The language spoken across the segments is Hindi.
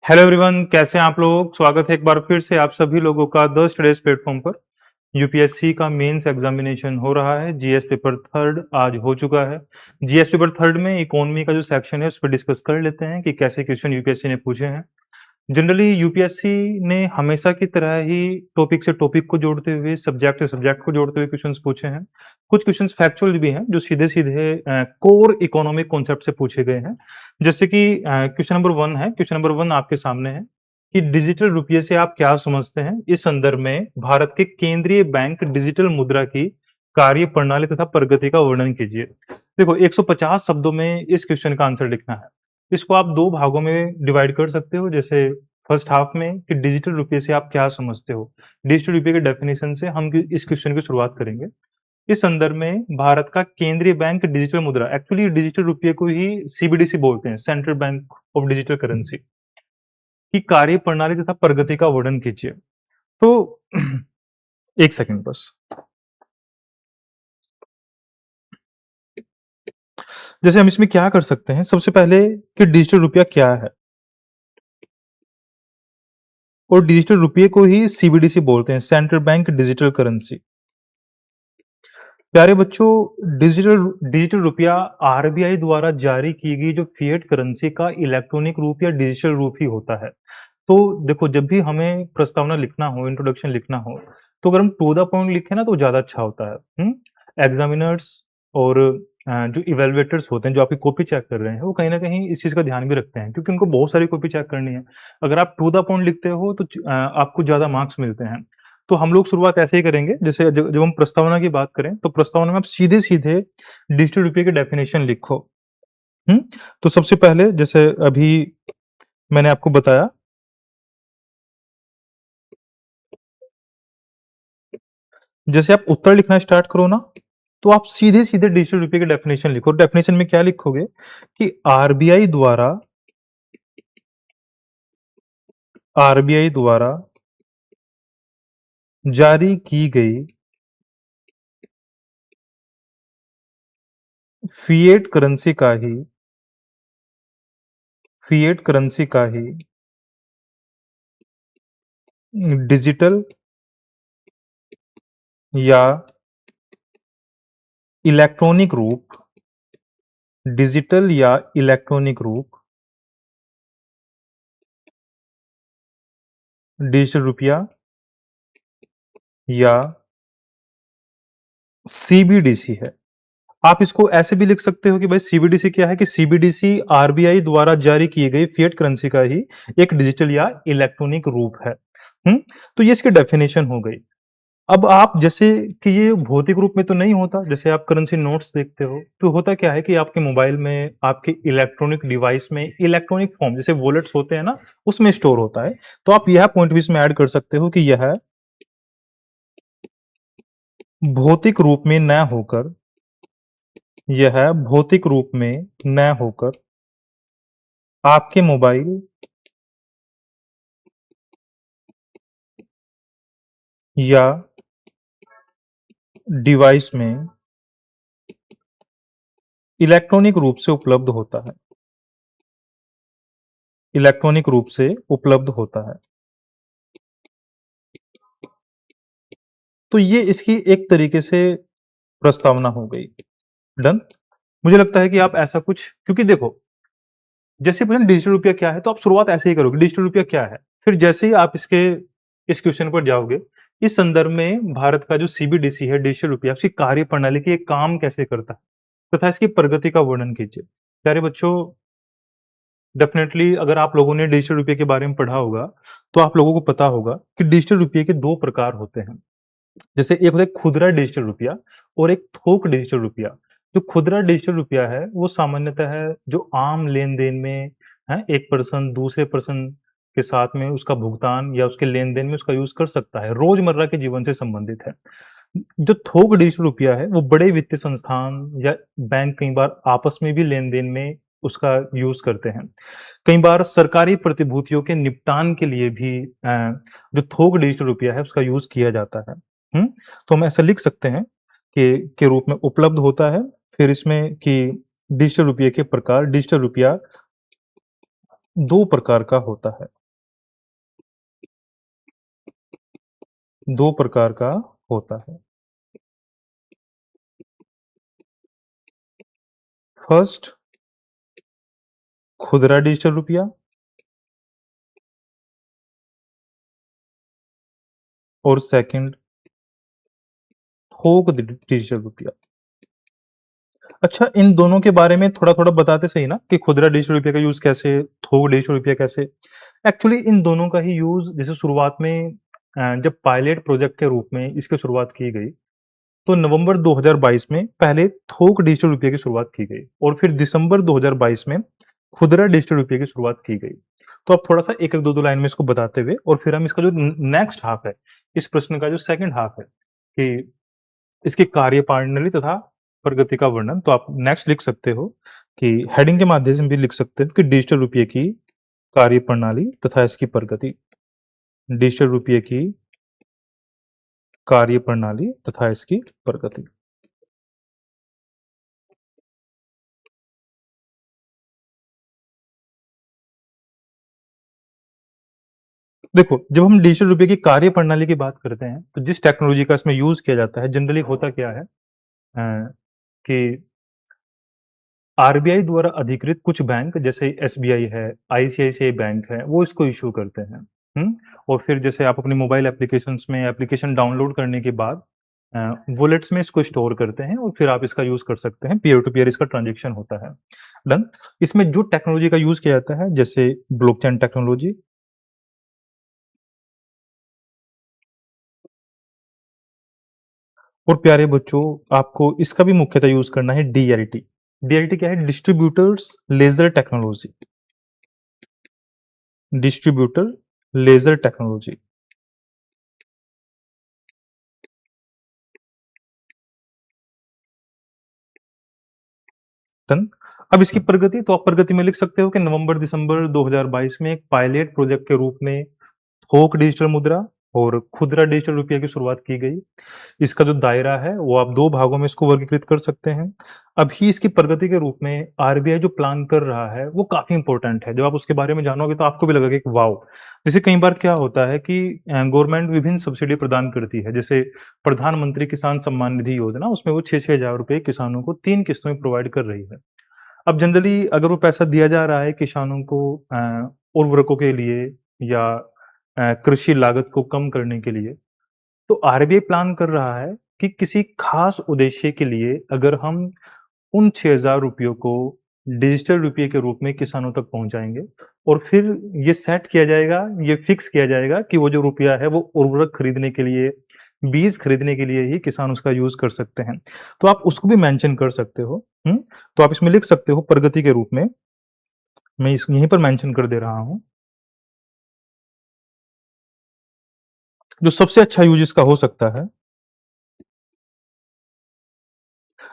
हेलो एवरीवन, कैसे हैं आप लोग। स्वागत है एक बार फिर से आप सभी लोगों का द स्टडीज प्लेटफॉर्म पर। यूपीएससी का मेंस एग्जामिनेशन हो रहा है। जीएस पेपर थर्ड आज हो चुका है। जीएस पेपर थर्ड में इकोनॉमी का जो सेक्शन है उस पर डिस्कस कर लेते हैं कि कैसे क्वेश्चन यूपीएससी ने पूछे हैं। जनरली यूपीएससी ने हमेशा की तरह ही टॉपिक से टॉपिक को जोड़ते हुए, सब्जेक्ट से सब्जेक्ट को जोड़ते हुए क्वेश्चंस पूछे हैं। कुछ क्वेश्चंस फैक्चुअल भी हैं जो सीधे सीधे कोर इकोनॉमिक कॉन्सेप्ट से पूछे गए हैं। जैसे कि क्वेश्चन नंबर 1 है। क्वेश्चन नंबर 1 आपके सामने है कि डिजिटल रुपये से आप क्या समझते हैं। इस संदर्भ में भारत के केंद्रीय बैंक डिजिटल मुद्रा की कार्य प्रणाली तथा प्रगति का वर्णन कीजिए। देखो, 150 शब्दों में इस क्वेश्चन का आंसर लिखना है। इसको आप दो भागों में डिवाइड कर सकते हो। जैसे फर्स्ट हाफ में कि डिजिटल रुपये से आप क्या समझते हो। डिजिटल रुपये के डेफिनेशन से हम इस क्वेश्चन की शुरुआत करेंगे। इस संदर्भ में भारत का केंद्रीय बैंक डिजिटल मुद्रा, एक्चुअली डिजिटल रुपये को ही सीबीडीसी बोलते हैं, central bank of digital currency, की कार्य प्रणाली तथा प्रगति का वर्णन कीजिए। तो एक सेकंड बस। जैसे हम इसमें क्या कर सकते हैं, सबसे पहले कि डिजिटल रुपया क्या है, और डिजिटल रुपये को ही सीबीडीसी बोलते हैं, सेंट्रल बैंक डिजिटल करेंसी। प्यारे बच्चों, डिजिटल डिजिटल रुपया आरबीआई द्वारा जारी की गई जो फिएट करेंसी का इलेक्ट्रॉनिक रूप या डिजिटल रूप ही होता है। तो देखो, जब भी हमें प्रस्तावना लिखना हो, इंट्रोडक्शन लिखना हो, तो अगर हम टू द पॉइंट लिखें ना तो ज्यादा अच्छा होता है। एग्जामिनर्स और जो इवेलुएटर्स होते हैं, जो आपकी कॉपी चेक कर रहे हैं, वो कहीं ना कहीं इस चीज का ध्यान भी रखते हैं, क्योंकि उनको बहुत सारी कॉपी चेक करनी है। अगर आप टू द पॉइंट लिखते हो तो आपको ज्यादा मार्क्स मिलते हैं। तो हम लोग शुरुआत ऐसे ही करेंगे। जैसे जब हम प्रस्तावना की बात करें तो प्रस्तावना में आप सीधे सीधे डिजिटल रुपये की डेफिनेशन लिखो। हम्म तो सबसे पहले, जैसे अभी मैंने आपको बताया, जैसे आप उत्तर लिखना स्टार्ट करो ना, तो आप सीधे सीधे डिजिटल रुपये की डेफिनेशन लिखो। डेफिनेशन में क्या लिखोगे कि आरबीआई द्वारा जारी की गई फिएट करेंसी का ही डिजिटल या इलेक्ट्रॉनिक रूप डिजिटल या इलेक्ट्रॉनिक रूप डिजिटल रुपया या सीबीडीसी है। आप इसको ऐसे भी लिख सकते हो कि भाई सीबीडीसी क्या है, कि सीबीडीसी आरबीआई द्वारा जारी की गई फिएट करेंसी का ही एक डिजिटल या इलेक्ट्रॉनिक रूप है। तो ये इसकी डेफिनेशन हो गई। अब आप जैसे कि ये भौतिक रूप में तो नहीं होता, जैसे आप करेंसी नोट्स देखते हो तो होता क्या है कि आपके मोबाइल में, आपके इलेक्ट्रॉनिक डिवाइस में इलेक्ट्रॉनिक फॉर्म, जैसे वॉलेट्स होते हैं ना, उसमें स्टोर होता है। तो आप यह पॉइंट भी इसमें ऐड कर सकते हो कि यह भौतिक रूप में न होकर आपके मोबाइल या डिवाइस में इलेक्ट्रॉनिक रूप से उपलब्ध होता है। तो ये इसकी एक तरीके से प्रस्तावना हो गई। डन। मुझे लगता है कि आप ऐसा कुछ, क्योंकि देखो, जैसे पूछा डिजिटल रुपया क्या है, तो आप शुरुआत ऐसे ही करोगे, डिजिटल रुपया क्या है। फिर जैसे ही आप इस क्वेश्चन पर जाओगे, इस संदर्भ में भारत का जो सीबीडीसी है, डिजिटल रुपया, उसकी कार्य प्रणाली की, एक काम कैसे करता है तथा इसकी प्रगति का वर्णन कीजिए। प्यारे बच्चों, डेफिनेटली अगर आप लोगों ने डिजिटल रुपये के बारे में पढ़ा होगा तो आप लोगों को पता होगा कि डिजिटल रुपये के दो प्रकार होते हैं। जैसे एक होता है खुदरा डिजिटल रुपया और एक थोक डिजिटल रुपया। जो खुदरा डिजिटल रुपया है वो सामान्यतः है जो आम लेन देन में है, एक पर्सन दूसरे पर्सन के साथ में उसका भुगतान या उसके लेन देन में उसका यूज कर सकता है, रोजमर्रा के जीवन से संबंधित है। जो थोक डिजिटल रुपया है वो बड़े वित्तीय संस्थान या बैंक कई बार आपस में भी लेन देन में उसका यूज करते हैं। कई बार सरकारी प्रतिभूतियों के निपटान के लिए भी जो थोक डिजिटल रुपया है उसका यूज किया जाता है। तो हम ऐसा लिख सकते हैं कि के रूप में उपलब्ध होता है। फिर इसमें कि डिजिटल रुपये के प्रकार, डिजिटल रुपया दो प्रकार का होता है, दो प्रकार का होता है। फर्स्ट, खुदरा डिजिटल रुपया, और सेकंड, थोक डिजिटल रुपया। अच्छा, इन दोनों के बारे में थोड़ा-थोड़ा बताते सही ना कि खुदरा डिजिटल रुपये का यूज़ कैसे, थोक डिजिटल रुपया कैसे? एक्चुअली इन दोनों का ही यूज़ जैसे शुरुआत में जब पायलट प्रोजेक्ट के रूप में इसकी शुरुआत की गई, तो नवंबर 2022 में पहले थोक डिजिटल रुपये की शुरुआत की गई और फिर दिसंबर 2022 में खुदरा डिजिटल रुपये की शुरुआत की गई। तो आप थोड़ा-सा एक-एक, 2-2 लाइन में इसको बताते हुए और फिर हम इसका जो न नेक्स्ट हाफ है, इस प्रश्न का जो सेकंड हाफ है कि इसकी कार्यप्रणाली तथा प्रगति का वर्णन, तो आप नेक्स्ट लिख सकते हो कि हेडिंग के माध्यम से भी लिख सकते हो कि डिजिटल रुपये की कार्यप्रणाली तथा इसकी प्रगति। डिजिटल रुपये की कार्यप्रणाली तथा इसकी प्रगति। देखो, जब हम डिजिटल रुपये की कार्यप्रणाली की बात करते हैं, तो जिस टेक्नोलॉजी का इसमें यूज़ किया जाता है, जनरली होता क्या है कि आरबीआई द्वारा अधिकृत कुछ बैंक जैसे एसबीआई है, आईसीआईसीआई बैंक है, वो इसको इश्यू करते हैं। हुँ? और फिर जैसे आप अपने मोबाइल एप्लीकेशंस में एप्लीकेशन डाउनलोड करने के बाद वॉलेट्स में इसको स्टोर करते हैं और फिर आप इसका यूज़ कर सकते हैं, पीयर टू पीयर इसका ट्रांज़ैक्शन होता है। डन? इसमें जो टेक्नोलॉजी का यूज़ किया जाता है, जैसे ब्लॉकचेन टेक्नोलॉजी, और प्यारे बच्चों, आपको इसका भी मुख्यतः यूज़ करना है डीएलटी। डीएलटी क्या है? Distributors laser technology, distributor laser technology. Done? अब इसकी प्रगति, तो आप प्रगति में लिख सकते हो कि नवंबर-दिसंबर 2022 में एक पायलट प्रोजेक्ट के रूप में थोक डिजिटल मुद्रा और खुदरा डिजिटल रुपये की शुरुआत की गई। इसका जो दायरा है वो आप 2 भागों में इसको वर्गीकृत कर सकते हैं। अभी इसकी प्रगति के रूप में आरबीआई जो प्लान कर रहा है वो काफ़ी इम्पोर्टेंट है। जब आप उसके बारे में जानोगे तो आपको भी लगेगा कि वॉव! जैसे कई बार क्या होता है कि गवर्नमेंट विभिन्न सब्सिडी प्रदान करती है। जैसे प्रधानमंत्री किसान सम्मान निधि योजना, उसमें वो 6-6 हज़ार रुपए किसानों को 3 किस्तों में प्रोवाइड कर रही है। अब जनरली अगर वो पैसा दिया जा रहा है किसानों को उर्वरकों के लिए या कृषि लागत को कम करने के लिए, तो आरबीआई प्लान कर रहा है कि किसी खास उद्देश्य के लिए अगर हम उन 6,000 रुपयों को डिजिटल रुपये के रूप में किसानों तक पहुँचाएँगे और फिर ये सेट किया जाएगा, ये फिक्स किया जाएगा कि वो जो रुपया है वो उर्वरक खरीदने के लिए, बीज खरीदने के लिए ही किसान उसका यूज़ कर सकते हैं। तो आप उसको भी मेंशन कर सकते हो। हुँ? तो आप इसमें लिख सकते हो प्रगति के रूप में, मैं इस यहीं पर मेंशन कर दे रहा हूँ, जो सबसे अच्छा यूज़ इसका हो सकता है।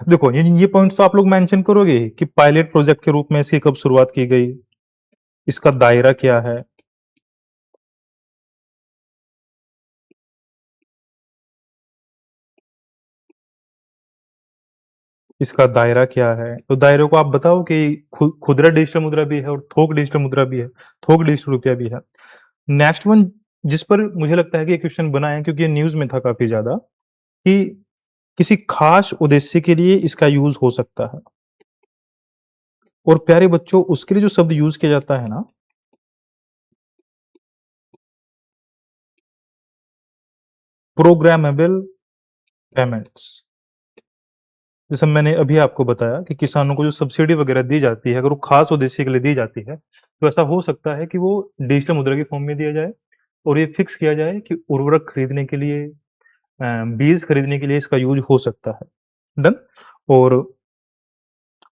देखो, ये पॉइंट्स तो आप लोग मेंशन करोगे कि पायलट प्रोजेक्ट के रूप में इसकी कब शुरुआत की गई, इसका दायरा क्या है, इसका दायरा क्या है? तो दायरे को आप बताओ कि खुदरा डिजिटल मुद्रा भी है और थोक डिजिटल मुद्रा भी है, थोक डिजिटल रुपया भी है। नेक्स्ट वन, जिस पर मुझे लगता है कि ये क्वेश्चन बना है क्योंकि ये न्यूज़ में था काफ़ी ज़्यादा, कि किसी खास उद्देश्य के लिए इसका यूज़ हो सकता है। और प्यारे बच्चों, उसके लिए जो शब्द यूज़ किया जाता है ना, प्रोग्रामेबल पेमेंट्स। जैसे मैंने अभी आपको बताया कि किसानों को जो सब्सिडी वगैरह दी जाती है, अगर वो खास उद्देश्य के लिए दी जाती है, तो ऐसा हो सकता है कि वो डिजिटल मुद्रा के फॉर्म में दिया जाए और ये फिक्स किया जाए कि उर्वरक खरीदने के लिए, बीज खरीदने के लिए इसका यूज़ हो सकता है। डन? और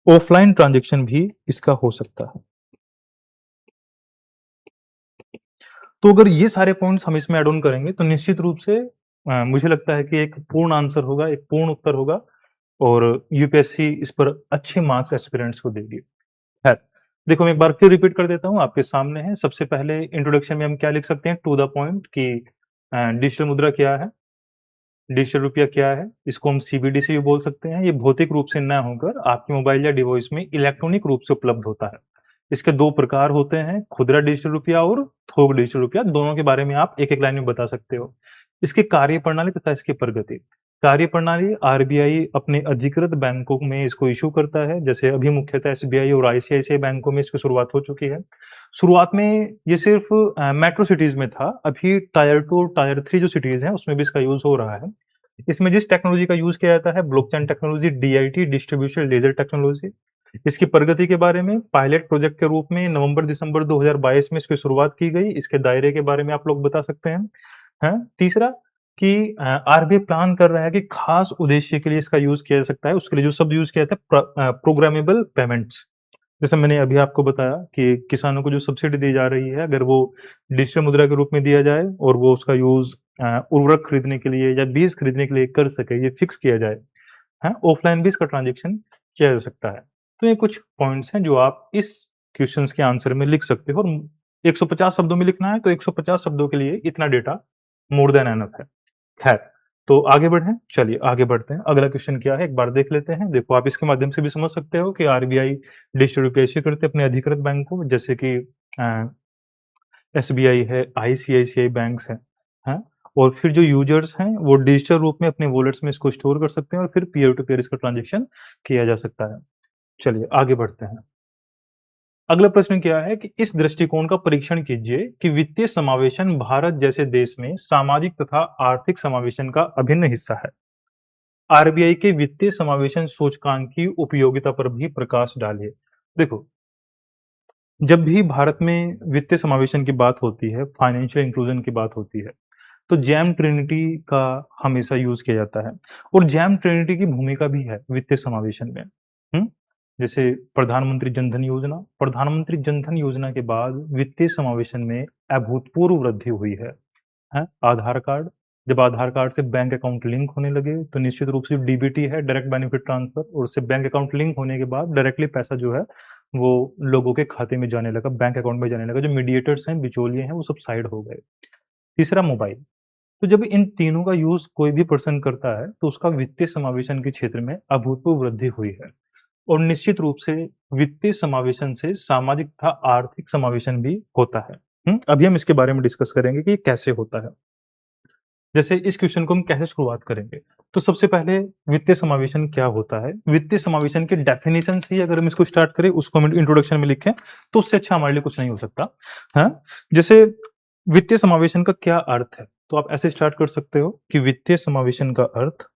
ऑफलाइन ट्रांज़ैक्शन भी इसका हो सकता है। तो अगर ये सारे पॉइंट्स हम इसमें ऐड ऑन करेंगे तो निश्चित रूप से मुझे लगता है कि एक पूर्ण आंसर होगा, एक पूर्ण उत्तर होगा और यूपीएससी इस पर अच्छे मार्क्स एस्पिरेंट्स को देगी। खैर, देखो मैं एक बार फिर रिपीट कर देता हूँ, आपके सामने है। सबसे पहले इंट्रोडक्शन में हम क्या लिख सकते हैं, टू द पॉइंट, कि डिजिटल मुद्रा क्या है, डिजिटल रुपया क्या है, इसको हम सीबीडीसी भी बोल सकते हैं। ये भौतिक रूप से ना होकर आपके मोबाइल या डिवाइस में इलेक्ट्रॉनिक रूप से उपलब्ध होता है। इसके दो प्रकार होते हैं, खुदरा डिजिटल रुपया और थोक डिजिटल रुपया। दोनों के बारे में आप एक एक लाइन में बता सकते हो। इसकी कार्यप्रणाली तथा इसकी प्रगति। कार्यप्रणाली, आरबीआई अपने अधिकृत बैंकों में इसको इशू करता है, जैसे अभी मुख्यतः एसबीआई और आईसीआईसीआई बैंकों में इसकी शुरुआत हो चुकी है। शुरुआत में ये सिर्फ मेट्रो सिटीज में था, अभी टायर 2 और टायर 3 जो सिटीज हैं उसमें भी इसका यूज हो रहा है। इसमें जिस टेक्नोलॉजी का यूज किया जाता है, blockchain technology, DIT, distribution ledger technology. इसकी प्रगति के बारे में, पायलट प्रोजेक्ट के रूप में नवंबर दिसंबर 2022 में इसकी शुरुआत की गई। इसके दायरे के बारे में आप लोग बता सकते हैं। तीसरा कि आरबीआई प्लान कर रहा है कि खास उद्देश्य के लिए इसका यूज किया जा सकता है। उसके लिए जो शब्द यूज किया जाता है, प्रोग्रामेबल पेमेंट्स। जैसे मैंने अभी आपको बताया कि किसानों को जो सब्सिडी दी जा रही है, अगर वो डिजिटल मुद्रा के रूप में दिया जाए और वो उसका यूज उर्वरक खरीदने के लिए या बीज खरीदने के लिए कर सके, ये फिक्स किया जाए। ऑफलाइन भी इसका ट्रांजेक्शन किया जा सकता है। तो ये कुछ पॉइंट्स हैं जो आप इस क्वेश्चंस के आंसर में लिख सकते हो, और 150 शब्दों में लिखना है तो 150 शब्दों के लिए इतना डेटा मोर देन एनफ है। खैर, तो आगे बढ़ें, चलिए आगे बढ़ते हैं। अगला क्वेश्चन क्या है, एक बार देख लेते हैं। देखो, आप इसके माध्यम से भी समझ सकते हो कि आरबीआई डिजिटल रुपया इश्यू करते हैं अपने अधिकृत बैंक को, जैसे कि एसबीआई है, आईसीआईसीआई बैंक्स हैं। और फिर जो यूजर्स हैं वो डिजिटल रूप में अपने वॉलेट्स में इसको स्टोर कर सकते हैं और फिर पीयर टू पीयर इसका ट्रांजेक्शन किया जा सकता है। चलिए आगे बढ़ते हैं। अगला प्रश्न क्या है कि इस दृष्टिकोण का परीक्षण कीजिए कि वित्तीय समावेशन भारत जैसे देश में सामाजिक तथा आर्थिक समावेशन का अभिन्न हिस्सा है। आरबीआई के वित्तीय समावेशन सूचकांक की उपयोगिता पर भी प्रकाश डालिए। देखो, जब भी भारत में वित्तीय समावेशन की बात होती है, फाइनेंशियल इंक्लूजन की बात होती है, तो जैम ट्रिनिटी का हमेशा यूज किया जाता है, और जैम ट्रिनिटी की भूमिका भी है वित्तीय समावेशन में। जैसे प्रधानमंत्री जन धन योजना के बाद वित्तीय समावेशन में अभूतपूर्व वृद्धि हुई है। आधार कार्ड, जब आधार कार्ड से बैंक अकाउंट लिंक होने लगे तो निश्चित रूप से डीबीटी है, डायरेक्ट बेनिफिट ट्रांसफर, और उससे बैंक अकाउंट लिंक होने के बाद डायरेक्टली पैसा जो है वो लोगों के खाते में जाने लगा, बैंक अकाउंट में जाने लगा। जो मीडिएटर्स हैं, बिचौलिए हैं, वो सब साइड हो गए। तीसरा, मोबाइल। तो जब इन तीनों का यूज कोई भी पर्सन करता है तो उसका वित्तीय समावेशन के क्षेत्र में अभूतपूर्व वृद्धि हुई है, और निश्चित रूप से वित्तीय समावेशन से सामाजिक तथा आर्थिक समावेशन भी होता है। अभी हम इसके बारे में डिस्कस करेंगे कि ये कैसे होता है। जैसे इस क्वेश्चन को हम कैसे शुरुआत करेंगे, तो सबसे पहले वित्तीय समावेशन क्या होता है, वित्तीय समावेशन के डेफिनेशन से ही अगर हम इसको स्टार्ट करें, उसको हम इंट्रोडक्शन में लिखें, तो उससे अच्छा हमारे लिए कुछ नहीं हो सकता। जैसे वित्तीय समावेशन का क्या अर्थ है, तो आप ऐसे स्टार्ट कर सकते हो कि वित्तीय समावेशन का अर्थ,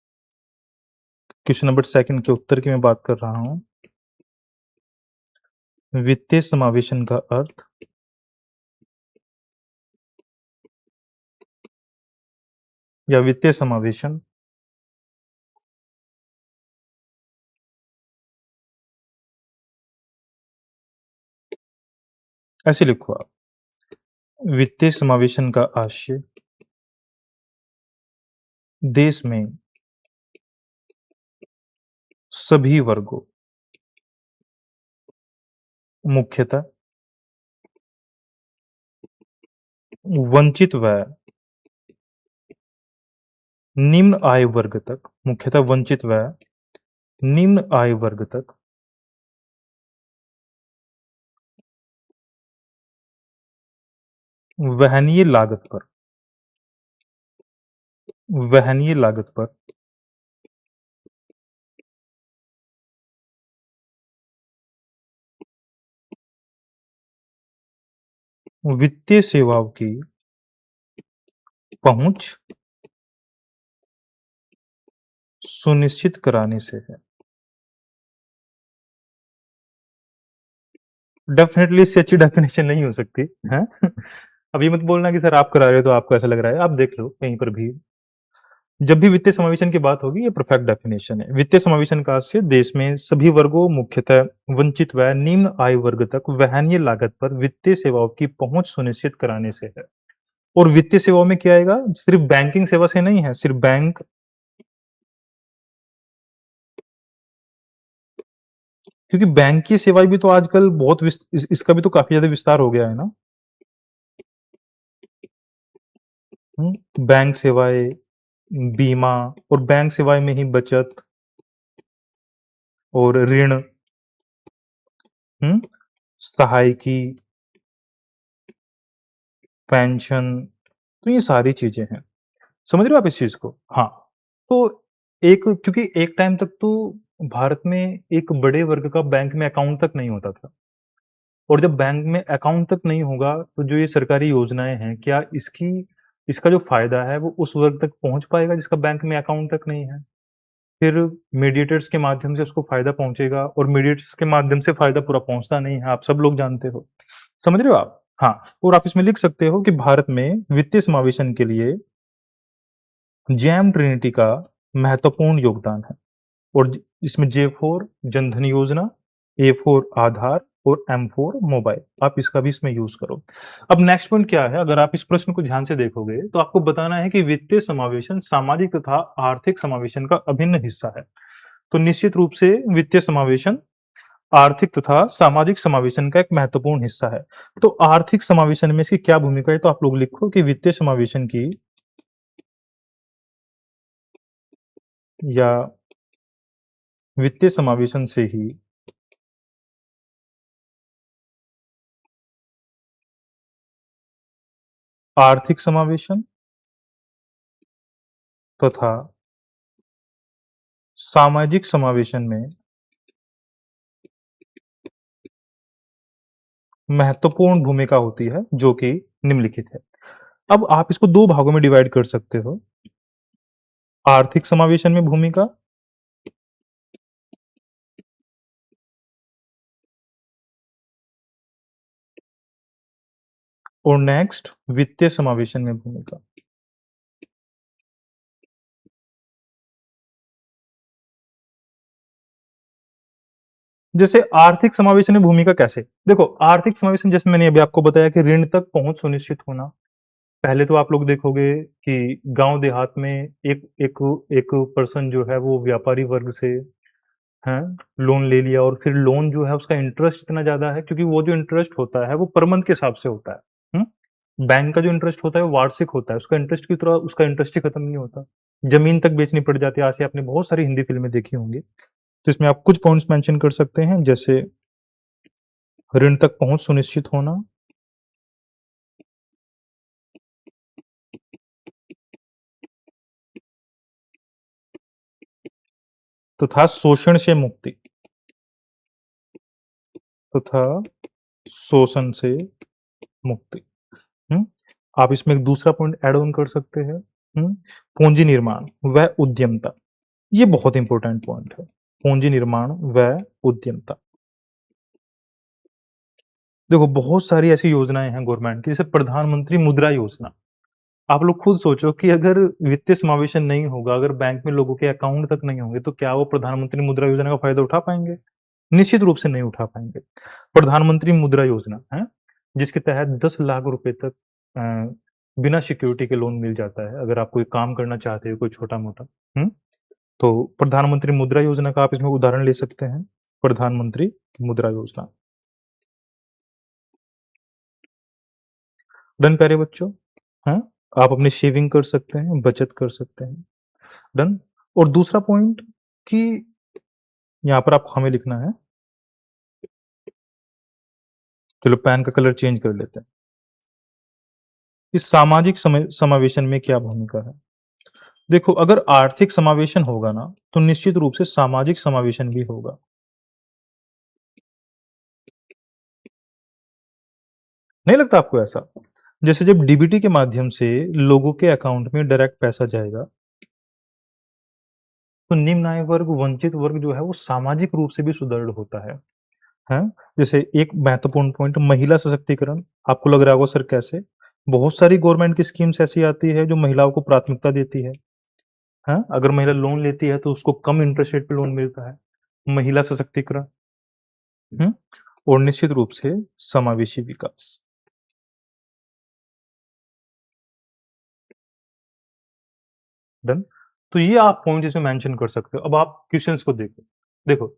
क्वेश्चन नंबर 2 के उत्तर की मैं बात कर रहा हूं। वित्तीय समावेशन का अर्थ या वित्तीय समावेशन ऐसे लिखो आप, वित्तीय समावेशन का आशय देश में सभी वर्गों, मुख्यतः वंचित व निम्न आय वर्ग तक, मुख्यतः वंचित व निम्न आय वर्ग तक वहनीय लागत पर, वहनीय लागत पर वित्तीय सेवाओं की पहुंच सुनिश्चित कराने से है। डेफिनेटली इससे अच्छी डेफिनेशन नहीं हो सकती है। अब ये मत बोलना कि सर आप करा रहे हो तो आपको ऐसा लग रहा है, आप देख लो कहीं पर भी। जब भी वित्तीय समावेशन की बात होगी, ये परफेक्ट डेफिनेशन है। वित्तीय समावेशन का आशय देश में सभी वर्गों, मुख्यतः वंचित व निम्न आय वर्ग तक वहनीय लागत पर वित्तीय सेवाओं की पहुंच सुनिश्चित कराने से है। और वित्तीय सेवाओं में क्या आएगा, सिर्फ बैंकिंग सेवा से नहीं है, सिर्फ बैंक, क्योंकि बैंक की सेवाएं भी तो आजकल बहुत इसका भी तो काफी ज्यादा विस्तार हो गया है ना। बैंक सेवाएं, बीमा, और बैंक सेवाएं में ही बचत और ऋण, सहायकी, पेंशन, तो ये सारी चीजें हैं। समझ रहे हो आप इस चीज को? हाँ। तो एक, क्योंकि एक टाइम तक तो भारत में एक बड़े वर्ग का बैंक में अकाउंट तक नहीं होता था, और जब बैंक में अकाउंट तक नहीं होगा तो जो ये सरकारी योजनाएं हैं, क्या इसकी इसका जो फायदा है वो उस वर्ग तक पहुंच पाएगा जिसका बैंक में अकाउंट तक नहीं है? फिर मीडिएटर्स के माध्यम से उसको फायदा पहुंचेगा, और मीडिएटर्स के माध्यम से फायदा पूरा पहुंचता नहीं है, आप सब लोग जानते हो। समझ रहे हो आप? हाँ। और आप इसमें लिख सकते हो कि भारत में वित्तीय समावेशन के लिए जैम ट्रिनिटी का महत्वपूर्ण योगदान है। और इसमें J4 जनधन योजना, A4 आधार और M4 मोबाइल, आप इसका भी इसमें यूज करो। अब नेक्स्ट पॉइंट क्या है, अगर आप इस प्रश्न को ध्यान से देखोगे तो आपको बताना है कि वित्तीय समावेशन सामाजिक तथा आर्थिक समावेशन का अभिन्न हिस्सा है। तो निश्चित रूप से वित्तीय समावेशन आर्थिक तथा सामाजिक समावेशन का एक महत्वपूर्ण हिस्सा है। तो आर्थिक समावेशन में इसकी क्या भूमिका है, तो आप लोग लिखो कि वित्तीय समावेशन की या वित्तीय समावेशन से ही आर्थिक समावेशन तथा सामाजिक समावेशन में महत्वपूर्ण भूमिका होती है, जो कि निम्नलिखित है। अब आप इसको दो भागों में डिवाइड कर सकते हो, आर्थिक समावेशन में भूमिका और नेक्स्ट वित्तीय समावेशन में भूमिका। जैसे आर्थिक समावेशन में भूमिका कैसे? देखो, आर्थिक समावेशन जैसे मैंने अभी आपको बताया कि ऋण तक पहुंच सुनिश्चित होना। पहले तो आप लोग देखोगे कि गांव देहात में एक एक एक पर्सन जो है वो व्यापारी वर्ग से हैं, लोन ले लिया, और फिर लोन जो है उसका इंटरेस्ट इतना ज़्यादा है, क्योंकि वो जो इंटरेस्ट होता है वो पर मंथ के हिसाब से होता है। बैंक का जो इंटरेस्ट होता है वो वार्षिक होता है, उसका इंटरेस्ट की तरह उसका इंटरेस्ट ही खत्म नहीं होता। ज़मीन तक बेचनी पड़ जाती है, ऐसे आपने बहुत सारी हिंदी फ़िल्में देखी होंगी। तो इसमें आप कुछ पॉइंट्स मेंशन कर सकते हैं, जैसे ऋण तक पहुँच सुनिश्चित होना, तथा शोषण से मुक्ति, तथा शोषण से मुक्ति। हुँ? आप इसमें एक दूसरा पॉइंट ऐड ऑन कर सकते हैं, हुँ? पूँजी निर्माण व उद्यमता। ये बहुत इंपॉर्टेंट पॉइंट है, पूँजी निर्माण व उद्यमता। देखो, बहुत सारी ऐसी योजनाएँ हैं गवर्नमेंट की, जैसे प्रधानमंत्री मुद्रा योजना। आप लोग खुद सोचो कि अगर वित्तीय समावेशन नहीं होगा, अगर बैंक में लोगों के अकाउंट तक नहीं होंगे, तो क्या वो प्रधानमंत्री मुद्रा योजना का फ़ायदा उठा पाएँगे? निश्चित रूप से नहीं उठा पाएँगे। प्रधानमंत्री मुद्रा योजना है, जिसके तहत 10 लाख रुपए तक बिना सिक्योरिटी के लोन मिल जाता है, अगर आप कोई काम करना चाहते हो, कोई छोटा-मोटा। हुँ? तो प्रधानमंत्री मुद्रा योजना का आप इसमें उदाहरण ले सकते हैं, प्रधानमंत्री मुद्रा योजना। डन प्यारे बच्चों? हैं? आप अपनी सेविंग कर सकते हैं, बचत कर सकते हैं। डन? और दूसरा पॉइंट कि यहाँ पर आपको हमें लिखना है, चलो पेन का कलर चेंज कर लेते हैं। इस सामाजिक समावेशन में क्या भूमिका है? देखो, अगर आर्थिक समावेशन होगा ना, तो निश्चित रूप से सामाजिक समावेशन भी होगा। नहीं लगता आपको ऐसा? जैसे जब डीबीटी के माध्यम से लोगों के अकाउंट में डायरेक्ट पैसा जाएगा, तो निम्न आय वर्ग, वंचित वर्ग जो है वो सामाजिक रूप से भी सुदृढ़ होता है। हैं? जैसे एक महत्वपूर्ण पॉइंट, महिला सशक्तिकरण। आपको लग रहा होगा सर कैसे? बहुत सारी गवर्नमेंट की स्कीम्स ऐसी आती है जो महिलाओं को प्राथमिकता देती है। हैं? अगर महिला लोन लेती है तो उसको कम इंटरेस्ट रेट पे लोन मिलता है। महिला सशक्तिकरण। हुँ? और निश्चित रूप से समावेशी विकास। डन? तो ये आप पॉइंट इसमें मेंशन कर सकते हो। अब आप क्वेश्चंस को देखो। देखो,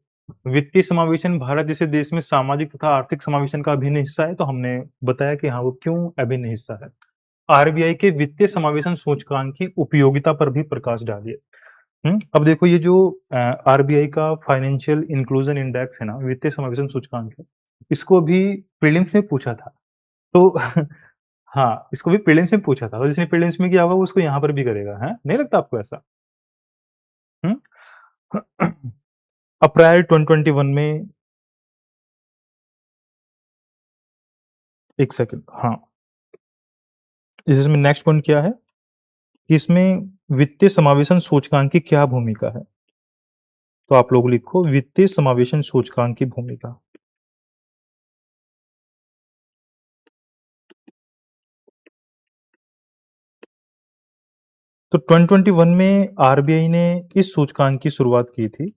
वित्तीय समावेशन भारत जैसे देश में सामाजिक तथा आर्थिक समावेशन का अभिन्न हिस्सा है, तो हमने बताया कि हाँ, वो क्यों अभिन्न हिस्सा है। आरबीआई के वित्तीय समावेशन सूचकांक की उपयोगिता पर भी प्रकाश डालिए। अब देखो, ये जो आरबीआई का फाइनेंशियल इंक्लूजन इंडेक्स है ना, वित्तीय समावेशन सूचकांक है, इसको भी प्रीलिम्स में पूछा था। तो हाँ, इसको भी प्रीलिम्स में पूछा था, और जिसने प्रीलिम्स में किया होगा वो उसको यहाँ पर भी करेगा, हैं? नहीं लगता आपको ऐसा? हुँ? अप्रैल 2021 में 1 सेकंड, हाँ, इसमें नेक्स्ट पॉइंट क्या है कि इसमें वित्तीय समावेशन सूचकांक की क्या भूमिका है? तो आप लोग लिखो वित्तीय समावेशन सूचकांक की भूमिका। तो 2021 में आरबीआई ने इस सूचकांक की शुरुआत की थी,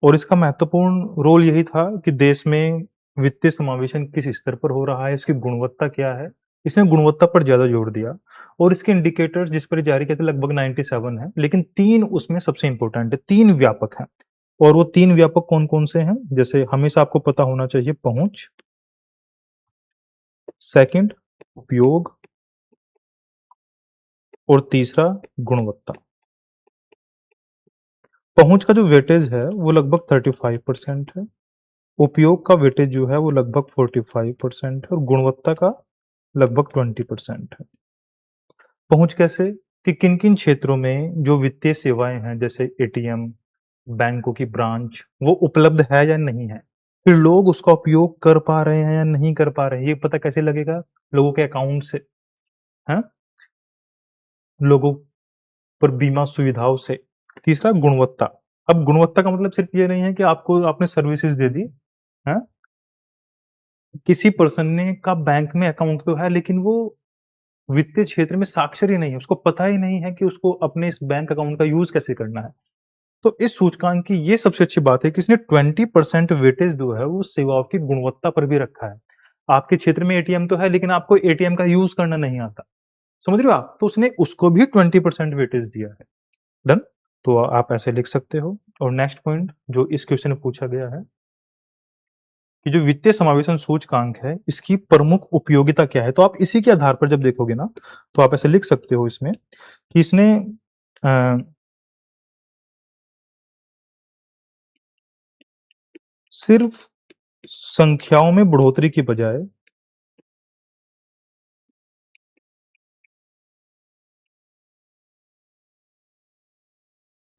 और इसका महत्वपूर्ण रोल यही था कि देश में वित्तीय समावेशन किस स्तर पर हो रहा है, इसकी गुणवत्ता क्या है। इसने गुणवत्ता पर ज़्यादा जोर दिया, और इसके इंडिकेटर्स जिस पर जारी किए थे लगभग 97 हैं, लेकिन 3 उसमें सबसे इम्पोर्टेंट है, 3 व्यापक हैं। और वो 3 व्यापक कौन-कौन से हैं? जैसे हमेशा आपको पता होना चाहिए पहुँच, सेकंड उपयोग, और तीसरा गुणवत्ता। पहुँच का जो वेटेज है वो लगभग 35% है, उपयोग का वेटेज जो है वो लगभग 45% है, और गुणवत्ता का लगभग 20% है। पहुँच कैसे? कि किन-किन क्षेत्रों में जो वित्तीय सेवाएँ हैं जैसे एटीएम, बैंकों की ब्रांच, वो उपलब्ध है या नहीं है? फिर लोग उसका उपयोग कर पा रहे हैं या नहीं कर पा रहे हैं, ये पता कैसे लगेगा? लोगों के अकाउंट से, हैं? लोगों पर बीमा सुविधाओं से। तीसरा गुणवत्ता। अब गुणवत्ता का मतलब सिर्फ ये नहीं है कि आपको आपने सर्विसेज़ दे दी, हैं? किसी पर्सन ने का बैंक में अकाउंट तो है, लेकिन वो वित्तीय क्षेत्र में साक्षर ही नहीं है, उसको पता ही नहीं है कि उसको अपने इस बैंक अकाउंट का यूज़ कैसे करना है। तो इस सूचकांक की ये सबसे अच्छी बात है कि इसने 20% वेटेज जो है वो सेवाओं की गुणवत्ता पर भी रखा है। आपके क्षेत्र में एटीएम तो है, लेकिन आपको एटीएम का यूज़ करना नहीं आता। समझ रहे हो आप? तो उसने उसको भी 20% वेटेज दिया है। डन? तो आप ऐसे लिख सकते हो। और नेक्स्ट पॉइंट जो इस क्वेश्चन में पूछा गया है कि जो वित्तीय समावेशन सूचकांक है, इसकी प्रमुख उपयोगिता क्या है? तो आप इसी के आधार पर जब देखोगे ना, तो आप ऐसे लिख सकते हो इसमें कि इसने अ, सिर्फ संख्याओं में बढ़ोतरी की बजाय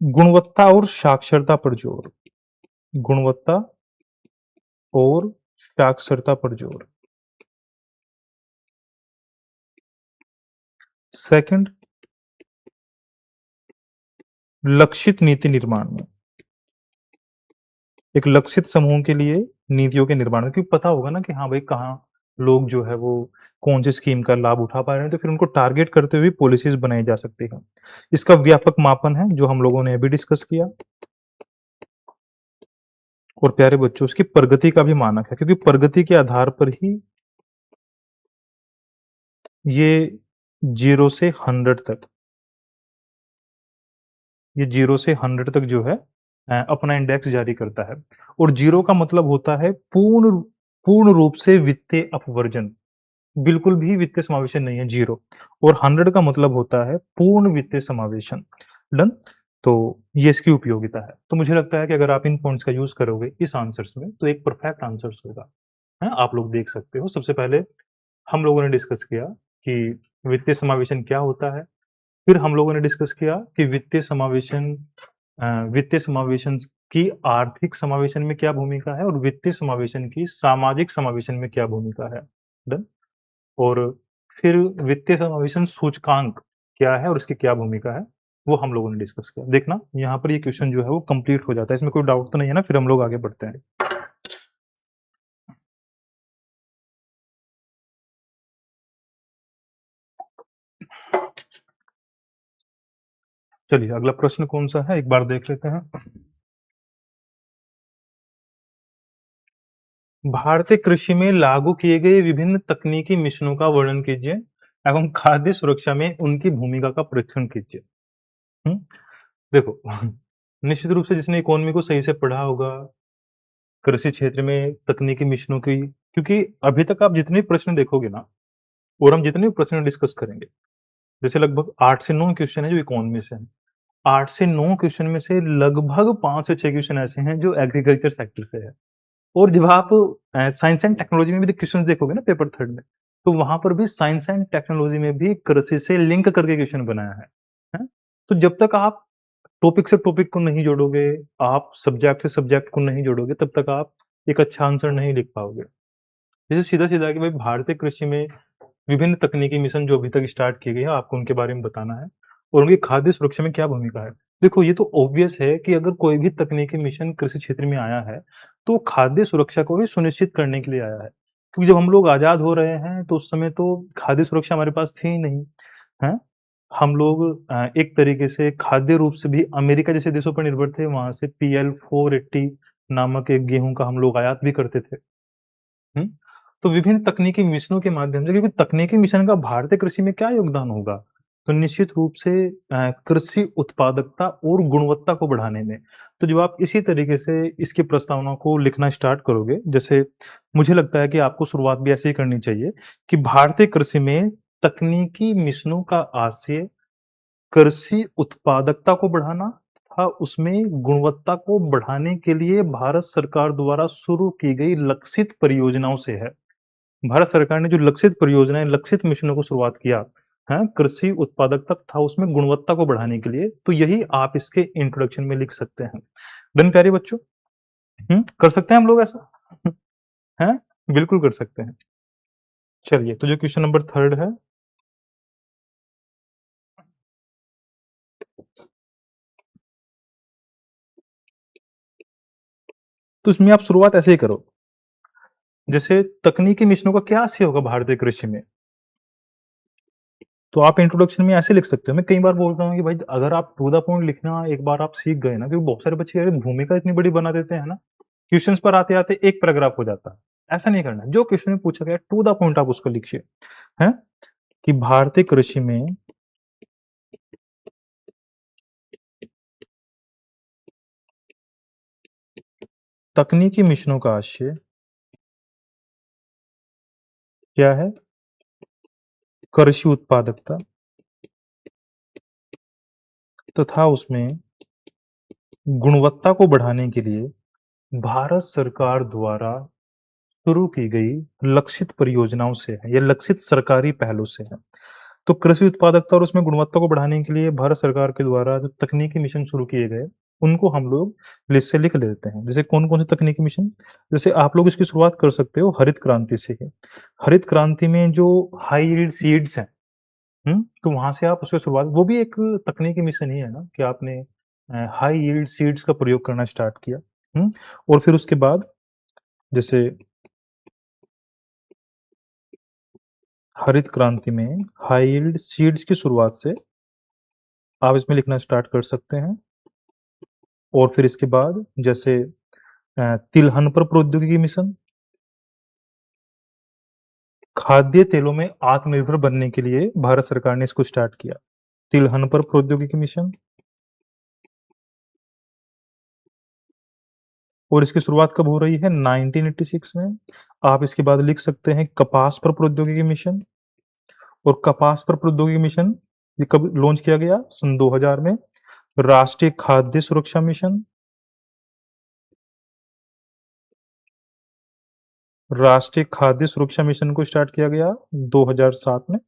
गुणवत्ता और साक्षरता पर जोर, गुणवत्ता और साक्षरता पर जोर। सेकंड, लक्षित नीति निर्माण में, एक लक्षित समूह के लिए नीतियों के निर्माण में, क्योंकि पता होगा ना कि हाँ भाई कहाँ लोग जो है वो कौन सी स्कीम का लाभ उठा पा रहे हैं, तो फिर उनको टारगेट करते हुए पॉलिसीज बनाई जा सकती है। इसका व्यापक मापन है जो हम लोगों ने अभी डिस्कस किया। और प्यारे बच्चों, उसकी प्रगति का भी मानक है, क्योंकि प्रगति के आधार पर ही ये 0 से 100 तक, ये 0 से 100 तक जो है अपना इंडेक्स जारी करता है। और 0 का मतलब होता है पूर्ण पूर्ण रूप से वित्तीय अपवर्जन, बिल्कुल भी वित्तीय समावेशन नहीं है, 0। और 100 का मतलब होता है पूर्ण वित्तीय समावेशन। डन? तो ये इसकी उपयोगिता है। तो मुझे लगता है कि अगर आप इन पॉइंट्स का यूज़ करोगे इस आंसर्स में, तो एक परफेक्ट आंसर्स होगा। हैं? आप लोग देख सकते हो। सबसे पहले हम लोगों ने डिस्कस किया कि वित्तीय समावेशन क्या होता है। फिर हम लोगों ने डिस्कस किया कि वित्तीय समावेशन की आर्थिक समावेशन में क्या भूमिका है, और वित्तीय समावेशन की सामाजिक समावेशन में क्या भूमिका है। डन? और फिर वित्तीय समावेशन सूचकांक क्या है और इसकी क्या भूमिका है, वो हम लोगों ने डिस्कस किया। देखना यहाँ पर ये क्वेश्चन जो है वो कंप्लीट हो जाता है, इसमें कोई डाउट तो नहीं है ना? फिर हम लोग आगे बढ़ते हैं। चलिए अगला प्रश्न कौन-सा है एक बार देख लेते हैं। भारतीय कृषि में लागू किए गए विभिन्न तकनीकी मिशनों का वर्णन कीजिए एवं खाद्य सुरक्षा में उनकी भूमिका का परीक्षण कीजिए। हुँ? देखो निश्चित रूप से जिसने इकोनॉमी को सही से पढ़ा होगा, कृषि क्षेत्र में तकनीकी मिशनों की, क्योंकि अभी तक आप जितने प्रश्न देखोगे ना, और हम जितने प्रश्न डिस्कस करेंगे, जैसे लगभग 8 से 9 क्वेश्चन है जो इकोनॉमी से हैं। 8 से 9 क्वेश्चन में से लगभग 5 से 6 क्वेश्चन ऐसे हैं जो एग्रीकल्चर सेक्टर से है। और जब आप साइंस एंड टेक्नोलॉजी में भी क्वेश्चन देखोगे ना पेपर थर्ड में, तो वहां पर भी साइंस एंड टेक्नोलॉजी में भी कृषि से लिंक करके क्वेश्चन बनाया है? तो जब तक आप टॉपिक से टॉपिक को नहीं जोड़ोगे, आप सब्जेक्ट से सब्जेक्ट को नहीं जोड़ोगे, तब तक आप एक अच्छा आंसर नहीं लिख पाओगे। जैसे सीधा-सीधा कि भाई भारतीय कृषि में विभिन्न तकनीकी मिशन जो अभी तक स्टार्ट किए गए हैं, आपको उनके बारे में बताना है और उनकी खाद्य सुरक्षा में क्या भूमिका है। देखो, ये तो ऑब्वियस है कि अगर कोई भी तकनीकी मिशन कृषि क्षेत्र में आया है, तो खाद्य सुरक्षा को ही सुनिश्चित करने के लिए आया है। क्योंकि जब हम लोग आज़ाद हो रहे हैं, तो उस समय तो खाद्य सुरक्षा हमारे पास थी ही नहीं, हैं? हम लोग एक तरीके से खाद्य रूप से भी अमेरिका जैसे देशों पर निर्भर थे, वहाँ से पीएल 480 नामक एक गेहूँ का हम लोग आयात भी करते थे। हुँ? तो विभिन्न तकनीकी मिशनों के माध्यम से, क्योंकि तकनीकी मिशन का भारतीय कृषि में क्या योगदान होगा? तो निश्चित रूप से कृषि उत्पादकता और गुणवत्ता को बढ़ाने में। तो जब आप इसी तरीके से इसकी प्रस्तावना को लिखना स्टार्ट करोगे, जैसे मुझे लगता है कि आपको शुरुआत भी ऐसे ही करनी चाहिए कि भारतीय कृषि में तकनीकी मिशनों का आशय कृषि उत्पादकता को बढ़ाना तथा उसमें गुणवत्ता को बढ़ाने के लिए भारत सरकार द्वारा शुरू की गई लक्षित परियोजनाओं से है। भारत सरकार ने जो लक्षित परियोजनाएं, लक्षित मिशनों को शुरुआत किया है कृषि उत्पादकता तथा उसमें गुणवत्ता को बढ़ाने के लिए, तो यही आप इसके इंट्रोडक्शन में लिख सकते हैं। डन प्यारे बच्चों? कर सकते हैं हम लोग ऐसा? हैं? बिल्कुल कर सकते हैं। चलिए, तो जो क्वेश्चन नंबर थर्ड है, तो इसमें आप शुरुआत ऐसे ही करो, जैसे तकनीकी मिशनों का क्या आशय होगा भारतीय कृषि में? तो आप इंट्रोडक्शन में ऐसे लिख सकते हो। मैं कई बार बोलता हूँ कि भाई अगर आप टू द पॉइंट लिखना एक बार आप सीख गए ना, क्योंकि बहुत सारे बच्चे यार भूमिका इतनी बड़ी बना देते हैं ना, क्वेश्चंस पर आते-आते एक पैराग्राफ हो जाता है। ऐसा नहीं करना है। जो क्वेश्चन में पूछा गया टू द पॉइंट आप उसको लिखिए, हैं? कि भारतीय कृषि में तकनीकी मिशनों का आशय क्या है? कृषि उत्पादकता तथा उसमें गुणवत्ता को बढ़ाने के लिए भारत सरकार द्वारा शुरू की गई लक्षित परियोजनाओं से है, या लक्षित सरकारी पहलों से है। तो कृषि उत्पादकता और उसमें गुणवत्ता को बढ़ाने के लिए भारत सरकार के द्वारा जो तकनीकी मिशन शुरू किए गए, उनको हम लोग लिस्ट से लिख लेते हैं। जैसे कौन-कौन से तकनीकी मिशन? जैसे आप लोग इसकी शुरुआत कर सकते हो हरित क्रांति से ही। हरित क्रांति में जो हाई यील्ड सीड्स हैं, तो वहाँ से आप उसकी शुरुआत, वो भी एक तकनीकी मिशन ही है ना कि आपने हाई यील्ड सीड्स का प्रयोग करना स्टार्ट किया। और फिर उसके बाद जैसे हरित क्रांति में हाई यील्ड सीड्स की शुरुआत से आप इसमें लिखना स्टार्ट कर सकते हैं। और फिर इसके बाद जैसे तिलहन पर प्रौद्योगिकी मिशन, खाद्य तेलों में आत्मनिर्भर बनने के लिए भारत सरकार ने इसको स्टार्ट किया। तिलहन पर प्रौद्योगिकी मिशन, और इसकी शुरुआत कब हो रही है? 1986 में। आप इसके बाद लिख सकते हैं कपास पर प्रौद्योगिकी मिशन, और कपास पर प्रौद्योगिकी मिशन ये कब लॉन्च किया गया? सन 2000 में। राष्ट्रीय खाद्य सुरक्षा मिशन, राष्ट्रीय खाद्य सुरक्षा मिशन को स्टार्ट किया गया 2007 में।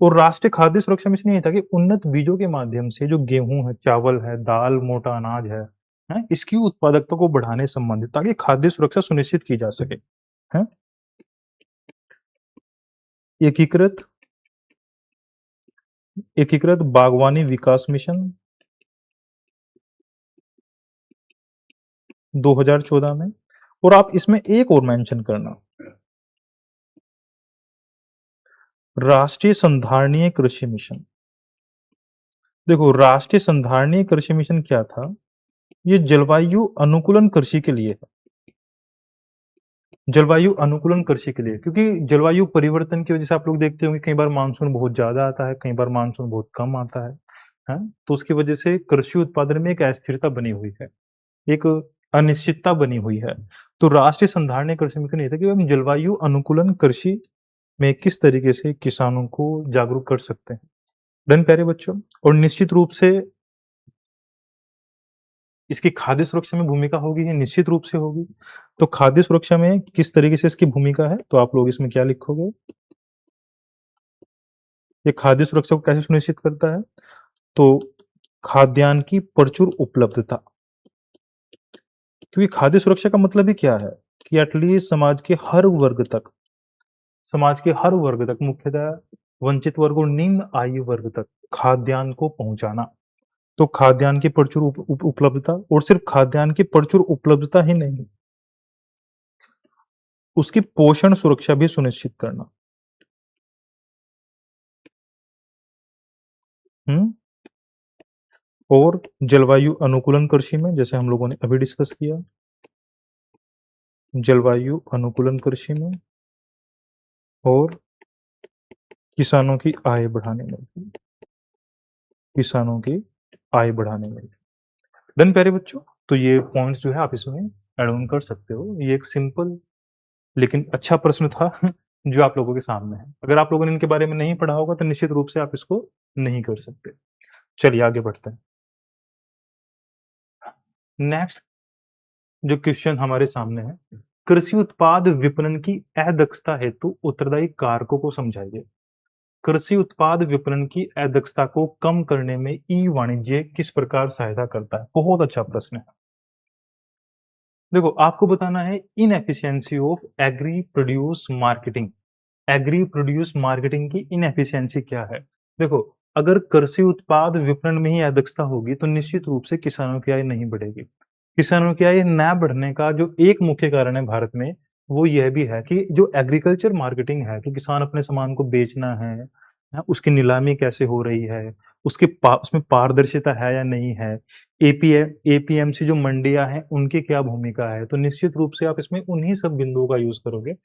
और राष्ट्रीय खाद्य सुरक्षा मिशन ये था कि उन्नत बीजों के माध्यम से जो गेहूं है, चावल है, दाल, मोटा अनाज है, इसकी उत्पादकता को बढ़ाने संबंधित, ताकि खाद्य सुरक्षा सुनिश्चित की जा सके, है। एकीकृत एकीकृत बागवानी विकास मिशन 2014 में। और आप इसमें एक और मेंशन करना, राष्ट्रीय संधारणीय कृषि मिशन। देखो, राष्ट्रीय संधारणीय कृषि मिशन क्या था? ये जलवायु अनुकूलन कृषि के लिए है। जलवायु अनुकूलन कृषि के लिए, क्योंकि जलवायु परिवर्तन की वजह से आप लोग देखते होंगे कई बार मानसून बहुत ज्यादा आता है, कई बार मानसून बहुत कम आता है। तो उसकी वजह से कृषि उत्पादन में एक अस्थिरता बनी हुई है, एक अनिश्चितता बनी हुई है। तो राष्ट्रीय संधारणीय कृषि मिशन ये था कि हम जलवायु अनुकूलन कृषि में किस तरीके से किसानों को जागरूक कर सकते हैं। डन प्यारे बच्चों? और निश्चित रूप से इसकी खाद्य सुरक्षा में भूमिका होगी ही, निश्चित रूप से होगी। तो खाद्य सुरक्षा में किस तरीके से इसकी भूमिका है, तो आप लोग इसमें क्या लिखोगे? ये खाद्य सुरक्षा को कैसे सुनिश्चित करता है? तो खाद्यान्न की प्रचुर उपलब्धता। क्योंकि खाद्य सुरक्षा का मतलब ही क्या है कि एटलीस्ट समाज के हर वर्ग तक, मुख्यतः वंचित वर्ग और निम्न आयु वर्ग तक खाद्यान्न को पहुंचाना। तो खाद्यान्न की प्रचुर उपलब्धता, और सिर्फ खाद्यान्न की प्रचुर उपलब्धता ही नहीं, उसकी पोषण सुरक्षा भी सुनिश्चित करना। हम्म और जलवायु अनुकूलन कृषि में, जैसे हम लोगों ने अभी डिस्कस किया, जलवायु अनुकूलन कृषि में और किसानों की आय बढ़ाने में भी, किसानों की आय बढ़ाने में भी। डन प्यारे बच्चों, तो ये पॉइंट्स जो है आप इसमें ऐड ऑन कर सकते हो। ये एक सिंपल लेकिन अच्छा प्रश्न था जो आप लोगों के सामने है। अगर आप लोगों ने इनके बारे में नहीं पढ़ा होगा तो निश्चित रूप से आप इसको नहीं कर सकते। चलिए आगे बढ़ते हैं। नेक्स्ट जो क्वेश्चन हमारे सामने है, कृषि उत्पाद विपणन की अदक्षता हेतु उत्तरदायी कारकों को समझाइए। कृषि उत्पाद विपणन की अदक्षता को कम करने में ई वाणिज्य किस प्रकार सहायता करता है? बहुत अच्छा प्रश्न है। देखो, आपको बताना है inefficiency of agri produce marketing. Agri produce marketing की इनएफिशिएंसी क्या है? देखो, अगर कृषि उत्पाद विपणन में ही अदक्षता होगी तो निश्चित रूप से किसानों की आय नहीं बढ़ेगी। किसानों की आय न बढ़ने का जो एक मुख्य कारण है भारत में, वो यह भी है कि जो एग्रीकल्चर मार्केटिंग है, कि किसान अपने सामान को बेचना है, उसकी नीलामी कैसे हो रही है, उसमें पारदर्शिता है या नहीं है, एपीएमसी जो मंडियां हैं उनकी क्या भूमिका है। तो निश्चित रूप से आप इसमें उन्हीं सब बिंदुओं का यूज करोगे।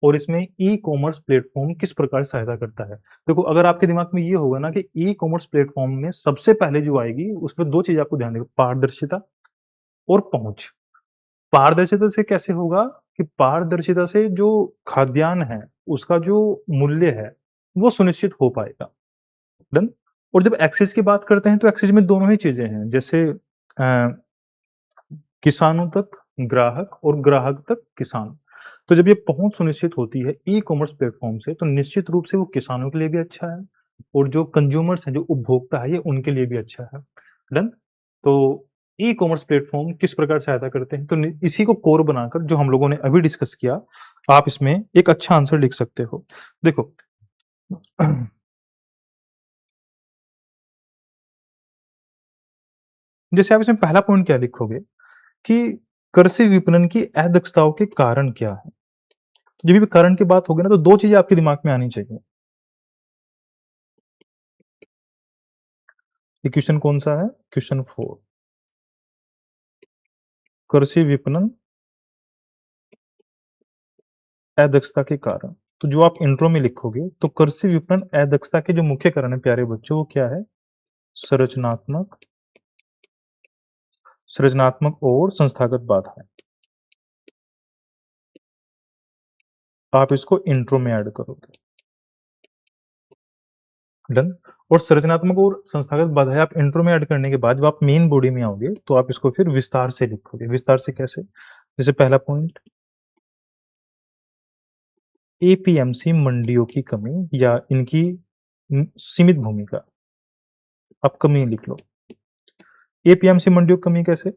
और इसमें ई कॉमर्स प्लेटफॉर्म किस प्रकार सहायता करता है? देखो, अगर आपके दिमाग में ये होगा ना कि ई कॉमर्स प्लेटफॉर्म में सबसे पहले जो आएगी उसमें दो चीज आपको ध्यान देगा, पारदर्शिता और पहुंच। पारदर्शिता से कैसे होगा कि पारदर्शिता से जो खाद्यान्न है उसका जो मूल्य है वो सुनिश्चित हो पाएगा। डन। और जब एक्सेस की बात करते हैं तो एक्सेस में दोनों ही चीजें हैं, जैसे किसानों तक ग्राहक और ग्राहक तक किसान। तो जब ये पहुंच सुनिश्चित होती है ई कॉमर्स प्लेटफॉर्म से, तो निश्चित रूप से वो किसानों के लिए भी अच्छा है और जो कंज्यूमर्स हैं, जो उपभोक्ता है, ये उनके लिए भी अच्छा है। डन। तो ई कॉमर्स प्लेटफॉर्म किस प्रकार सहायता करते हैं, तो इसी को कोर बनाकर जो हम लोगों ने अभी डिस्कस किया, आप इसमें एक अच्छा आंसर लिख सकते हो। देखो, जैसे आप इसमें पहला पॉइंट क्या लिखोगे कि कृषि विपणन की अदक्षताओं के कारण क्या है। जब भी कारण की बात होगी ना, तो दो चीजें आपके दिमाग में आनी चाहिए। ये क्वेश्चन कौन सा है? क्वेश्चन 4, कृषि विपणन अदक्षता के कारण। तो जो आप इंट्रो में लिखोगे, तो कृषि विपणन अदक्षता के जो मुख्य कारण है प्यारे बच्चों, वो क्या है? संरचनात्मक सृजनात्मक और संस्थागत बाधाएं। आप इसको इंट्रो में ऐड करोगे। डन। और संरचनात्मक और संस्थागत बाधाएं आप इंट्रो में ऐड करने के बाद जब आप मेन बॉडी में आओगे तो आप इसको फिर विस्तार से लिखोगे। विस्तार से कैसे? जैसे पहला पॉइंट, एपीएमसी मंडियों की कमी या इनकी सीमित भूमिका। आप कमी लिख लो। एपीएमसी मंडियों की कमी कैसे?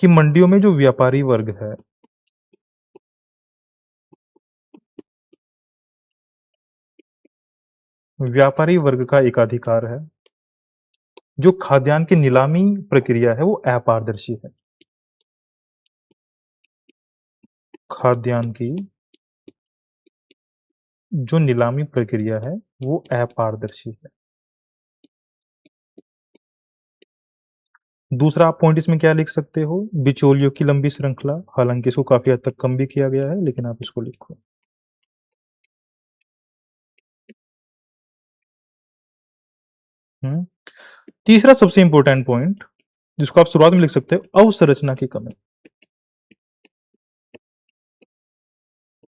कि मंडियों में जो व्यापारी वर्ग है, व्यापारी वर्ग का एकाधिकार है। जो खाद्यान्न की नीलामी प्रक्रिया है वो अपारदर्शी है। खाद्यान्न की जो नीलामी प्रक्रिया है वो अपारदर्शी है। दूसरा आप पॉइंट इसमें क्या लिख सकते हो? बिचौलियों की लंबी श्रृंखला। हालांकि इसको काफी हद तक कम भी किया गया है, लेकिन आप इसको लिखो। हम्म तीसरा सबसे इंपॉर्टेंट पॉइंट, जिसको आप शुरुआत में लिख सकते हो, अवसंरचना की कमी।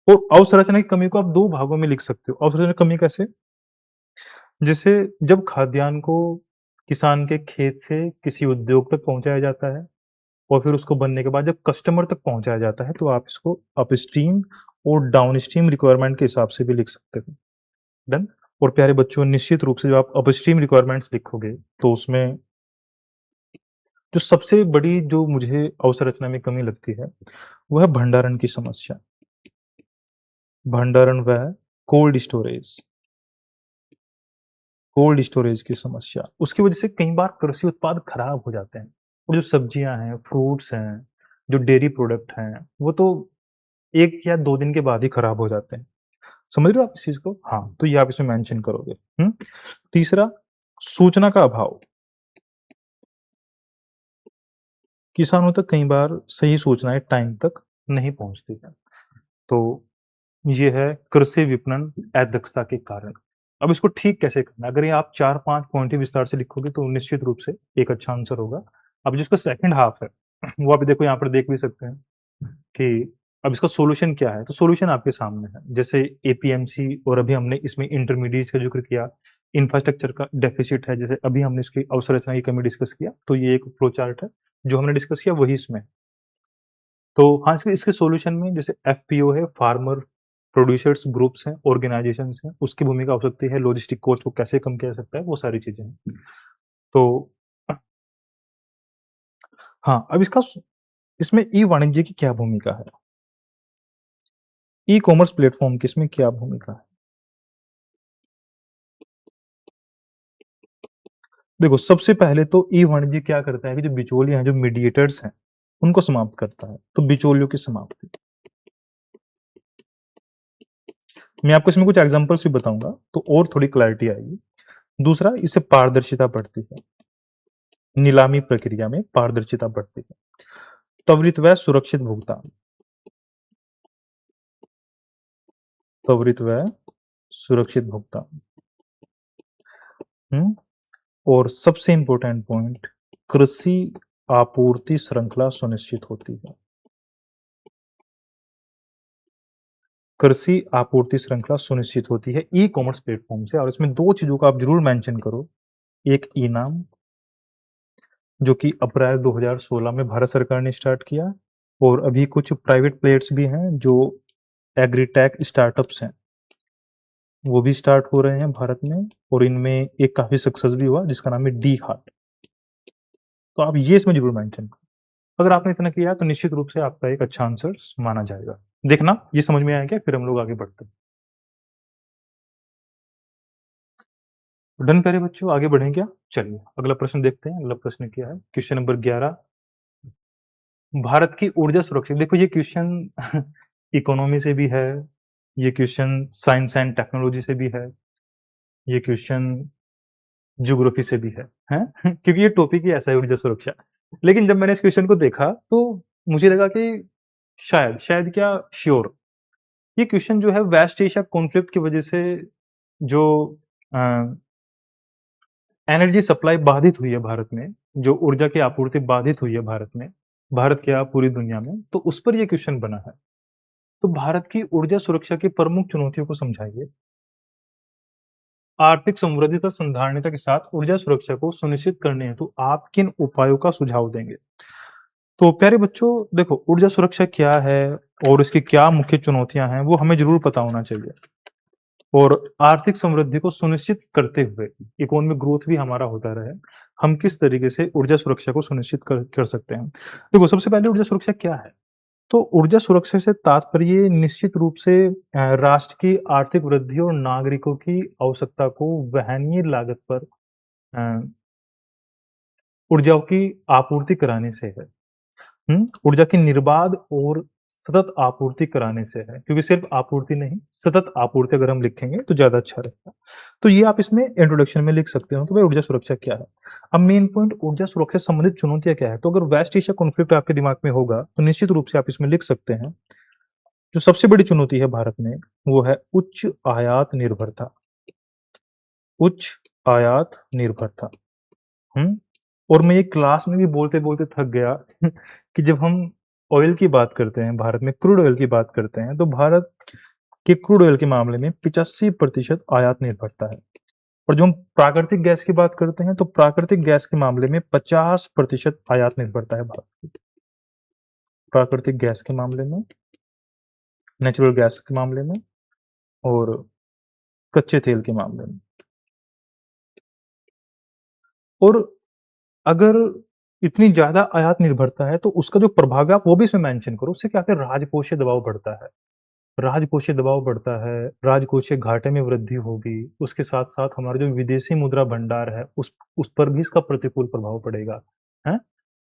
और अवसंरचना की कमी को आप दो भागों में लिख सकते हो। अवसंरचना की कमी कैसे? जैसे जब खाद्यान्न को किसान के खेत से किसी उद्योग तक पहुंचाया जाता है और फिर उसको बनने के बाद जब कस्टमर तक पहुंचाया जाता है तो आप इसको अपस्ट्रीम और डाउनस्ट्रीम रिक्वायरमेंट के हिसाब से भी लिख सकते हो। डन। और प्यारे बच्चों, निश्चित रूप से जब आप अपस्ट्रीम रिक्वायरमेंट्स लिखोगे तो उसमें जो सबसे बड़ी जो मुझे अवसंरचना में कमी लगती है वो है भंडारण की समस्या। भंडारण व कोल्ड स्टोरेज की समस्या। उसकी वजह से कई बार कृषि उत्पाद खराब हो जाते हैं और जो सब्जियां हैं, फ्रूट्स हैं, जो डेयरी प्रोडक्ट हैं, वो तो 1 या 2 दिन के बाद ही खराब हो जाते हैं। समझ रहे हो आप इस चीज़ को? हाँ, तो ये आप इसमें मेंशन करोगे। तीसरा, सूचना का अभाव। किसानों तक कई बार सही सूचनाएँ टाइम तक नहीं पहुँचती हैं। तो ये है कृषि विपणन अदक्षता के कारण। अब इसको ठीक कैसे करना है? अगर ये आप 4-5 पॉइंट ही विस्तार से लिखोगे तो निश्चित रूप से एक अच्छा आंसर होगा। अब जो इसका सेकंड हाफ है, वो आप देखो यहाँ पर देख भी सकते हैं कि अब इसका सॉल्यूशन क्या है? तो सॉल्यूशन आपके सामने है। जैसे एपीएमसी और अभी हमने इसमें इंटरमीडिएट्स का ज़िक्र किया, इंफ्रास्ट्रक्चर का डेफिसिट है, जैसे अभी हमने इसकी अवसंरचना की कमी डिस्कस किया, तो ये एक फ्लो चार्ट है, जो हमने डिस्कस किया वही इसमें है। तो हाँ, इसके इसके सॉल्यूशन में जैसे एफपीओ है, फार्मर प्रोड्यूसर्स ग्रुप्स हैं, ऑर्गेनाइजेशंस हैं, उसकी भूमिका हो सकती है, लॉजिस्टिक कॉस्ट को कैसे कम किया जा सकता है, वो सारी चीज़ें हैं। तो हाँ, अब इसमें ई-वाणिज्य की क्या भूमिका है? ई-कॉमर्स प्लेटफ़ॉर्म की इसमें क्या भूमिका है? देखो, सबसे पहले तो ई-वाणिज्य क्या करता है कि जो बिचौलिए हैं, जो मीडिएटर्स हैं, उनको समाप्त करता है। तो बिचौलियों की समाप्ति। मैं आपको इसमें कुछ एग्ज़ाम्पल्स भी बताऊँगा, तो और थोड़ी क्लैरिटी आएगी। दूसरा, इससे पारदर्शिता बढ़ती है। नीलामी प्रक्रिया में पारदर्शिता बढ़ती है। त्वरित व सुरक्षित भुगतान। त्वरित व सुरक्षित भुगतान। हुँ? और सबसे इम्पोर्टेंट पॉइंट, कृषि आपूर्ति श्रृंखला सुनिश्चित होती है। कृषि आपूर्ति श्रृंखला सुनिश्चित होती है ई-कॉमर्स प्लेटफ़ॉर्म से और इसमें 2 चीज़ों को आप ज़रूर मेंशन करो। एक ई-नाम, जो कि अप्रैल 2016 में भारत सरकार ने स्टार्ट किया और अभी कुछ प्राइवेट प्लेयर्स भी हैं जो एग्रीटेक स्टार्टअप्स हैं, वो भी स्टार्ट हो रहे हैं भारत में और इनमें एक काफ़ी सक्सेस भी हुआ जिसका नाम है डी हार्ट। तो आप ये इसमें ज़रूर मेंशन करो। अगर आपने इतना किया तो निश्चित रूप से आपका एक अच्छा आंसर माना जाएगा। देखना ये समझ में आया क्या? फिर हम लोग आगे बढ़ते हैं। डन प्यारे बच्चों, आगे बढ़ें क्या? चलिए अगला प्रश्न देखते हैं। अगला प्रश्न क्या है? क्वेश्चन नंबर 11, भारत की ऊर्जा सुरक्षा। देखो ये क्वेश्चन इकोनॉमी से भी है, ये क्वेश्चन साइंस एंड टेक्नोलॉजी से भी है, ये क्वेश्चन ज्योग्राफी से भी है? क्योंकि ये टॉपिक ही ऐसा है ऊर्जा सुरक्षा। लेकिन जब मैंने इस क्वेश्चन को देखा तो मुझे लगा कि शायद क्या श्योर, ये क्वेश्चन जो है वेस्ट एशिया कॉन्फ्लिक्ट की वजह से जो अ, एनर्जी सप्लाई बाधित हुई है भारत में, जो ऊर्जा की आपूर्ति बाधित हुई है भारत में, भारत क्या पूरी दुनिया में, तो उस पर ये क्वेश्चन बना है। तो भारत की ऊर्जा सुरक्षा की प्रमुख चुनौतियों को समझाइए। आर्थिक समृद्धिता संधारणीयता के साथ ऊर्जा सुरक्षा को सुनिश्चित करने हेतु आप किन उपायों का सुझाव देंगे? तो प्यारे बच्चों, देखो ऊर्जा सुरक्षा क्या है और इसकी क्या मुख्य चुनौतियां हैं, वो हमें जरूर पता होना चाहिए। और आर्थिक समृद्धि को सुनिश्चित करते हुए इकोनॉमिक ग्रोथ भी हमारा होता रहे, हम किस तरीके से ऊर्जा सुरक्षा को सुनिश्चित कर सकते हैं। देखो सबसे पहले ऊर्जा सुरक्षा क्या है? तो ऊर्जा सुरक्षा से तात्पर्य निश्चित रूप से राष्ट्र की आर्थिक वृद्धि और नागरिकों की आवश्यकता को वहनीय लागत पर ऊर्जाओं की आपूर्ति कराने से है। ऊर्जा की निर्बाध और सतत आपूर्ति कराने से है, क्योंकि सिर्फ आपूर्ति नहीं, सतत आपूर्ति अगर हम लिखेंगे तो ज़्यादा अच्छा रहेगा। तो ये आप इसमें इंट्रोडक्शन में लिख सकते हो कि भाई ऊर्जा सुरक्षा क्या है। अब मेन पॉइंट ऊर्जा सुरक्षा से संबंधित चुनौतियाँ क्या है? तो अगर वेस्ट एशिया कॉन्फ्लिक्ट आपके दिमाग में होगा, तो निश्चित रूप से आप इसमें लिख सकते हैं, जो सबसे बड़ी चुनौती है भारत में, वो है उच्च आयात निर्भरता। उच्च आयात निर्भरता। हुँ? और मैं ये क्लास में भी बोलते-बोलते थक गया कि जब हम ऑयल की बात करते हैं, भारत में क्रूड ऑयल की बात करते हैं, तो भारत के क्रूड ऑयल के मामले में 85% आयात निर्भरता है। और जो हम प्राकृतिक गैस की बात करते हैं तो प्राकृतिक गैस के मामले में 50% आयात निर्भरता है भारत की। प्राकृतिक गैस के मामले में, नेचुरल गैस के मामले में और कच्चे तेल के मामले में। और अगर इतनी ज़्यादा आयात निर्भरता है तो उसका जो प्रभाव है आप वो भी इसमें मेंशन करो। उससे क्या होता है, राजकोषीय दबाव बढ़ता है। राजकोषीय दबाव बढ़ता है, राजकोषीय घाटे में वृद्धि होगी, उसके साथ-साथ हमारा जो विदेशी मुद्रा भंडार है उस पर भी इसका प्रतिकूल प्रभाव पड़ेगा, हैं?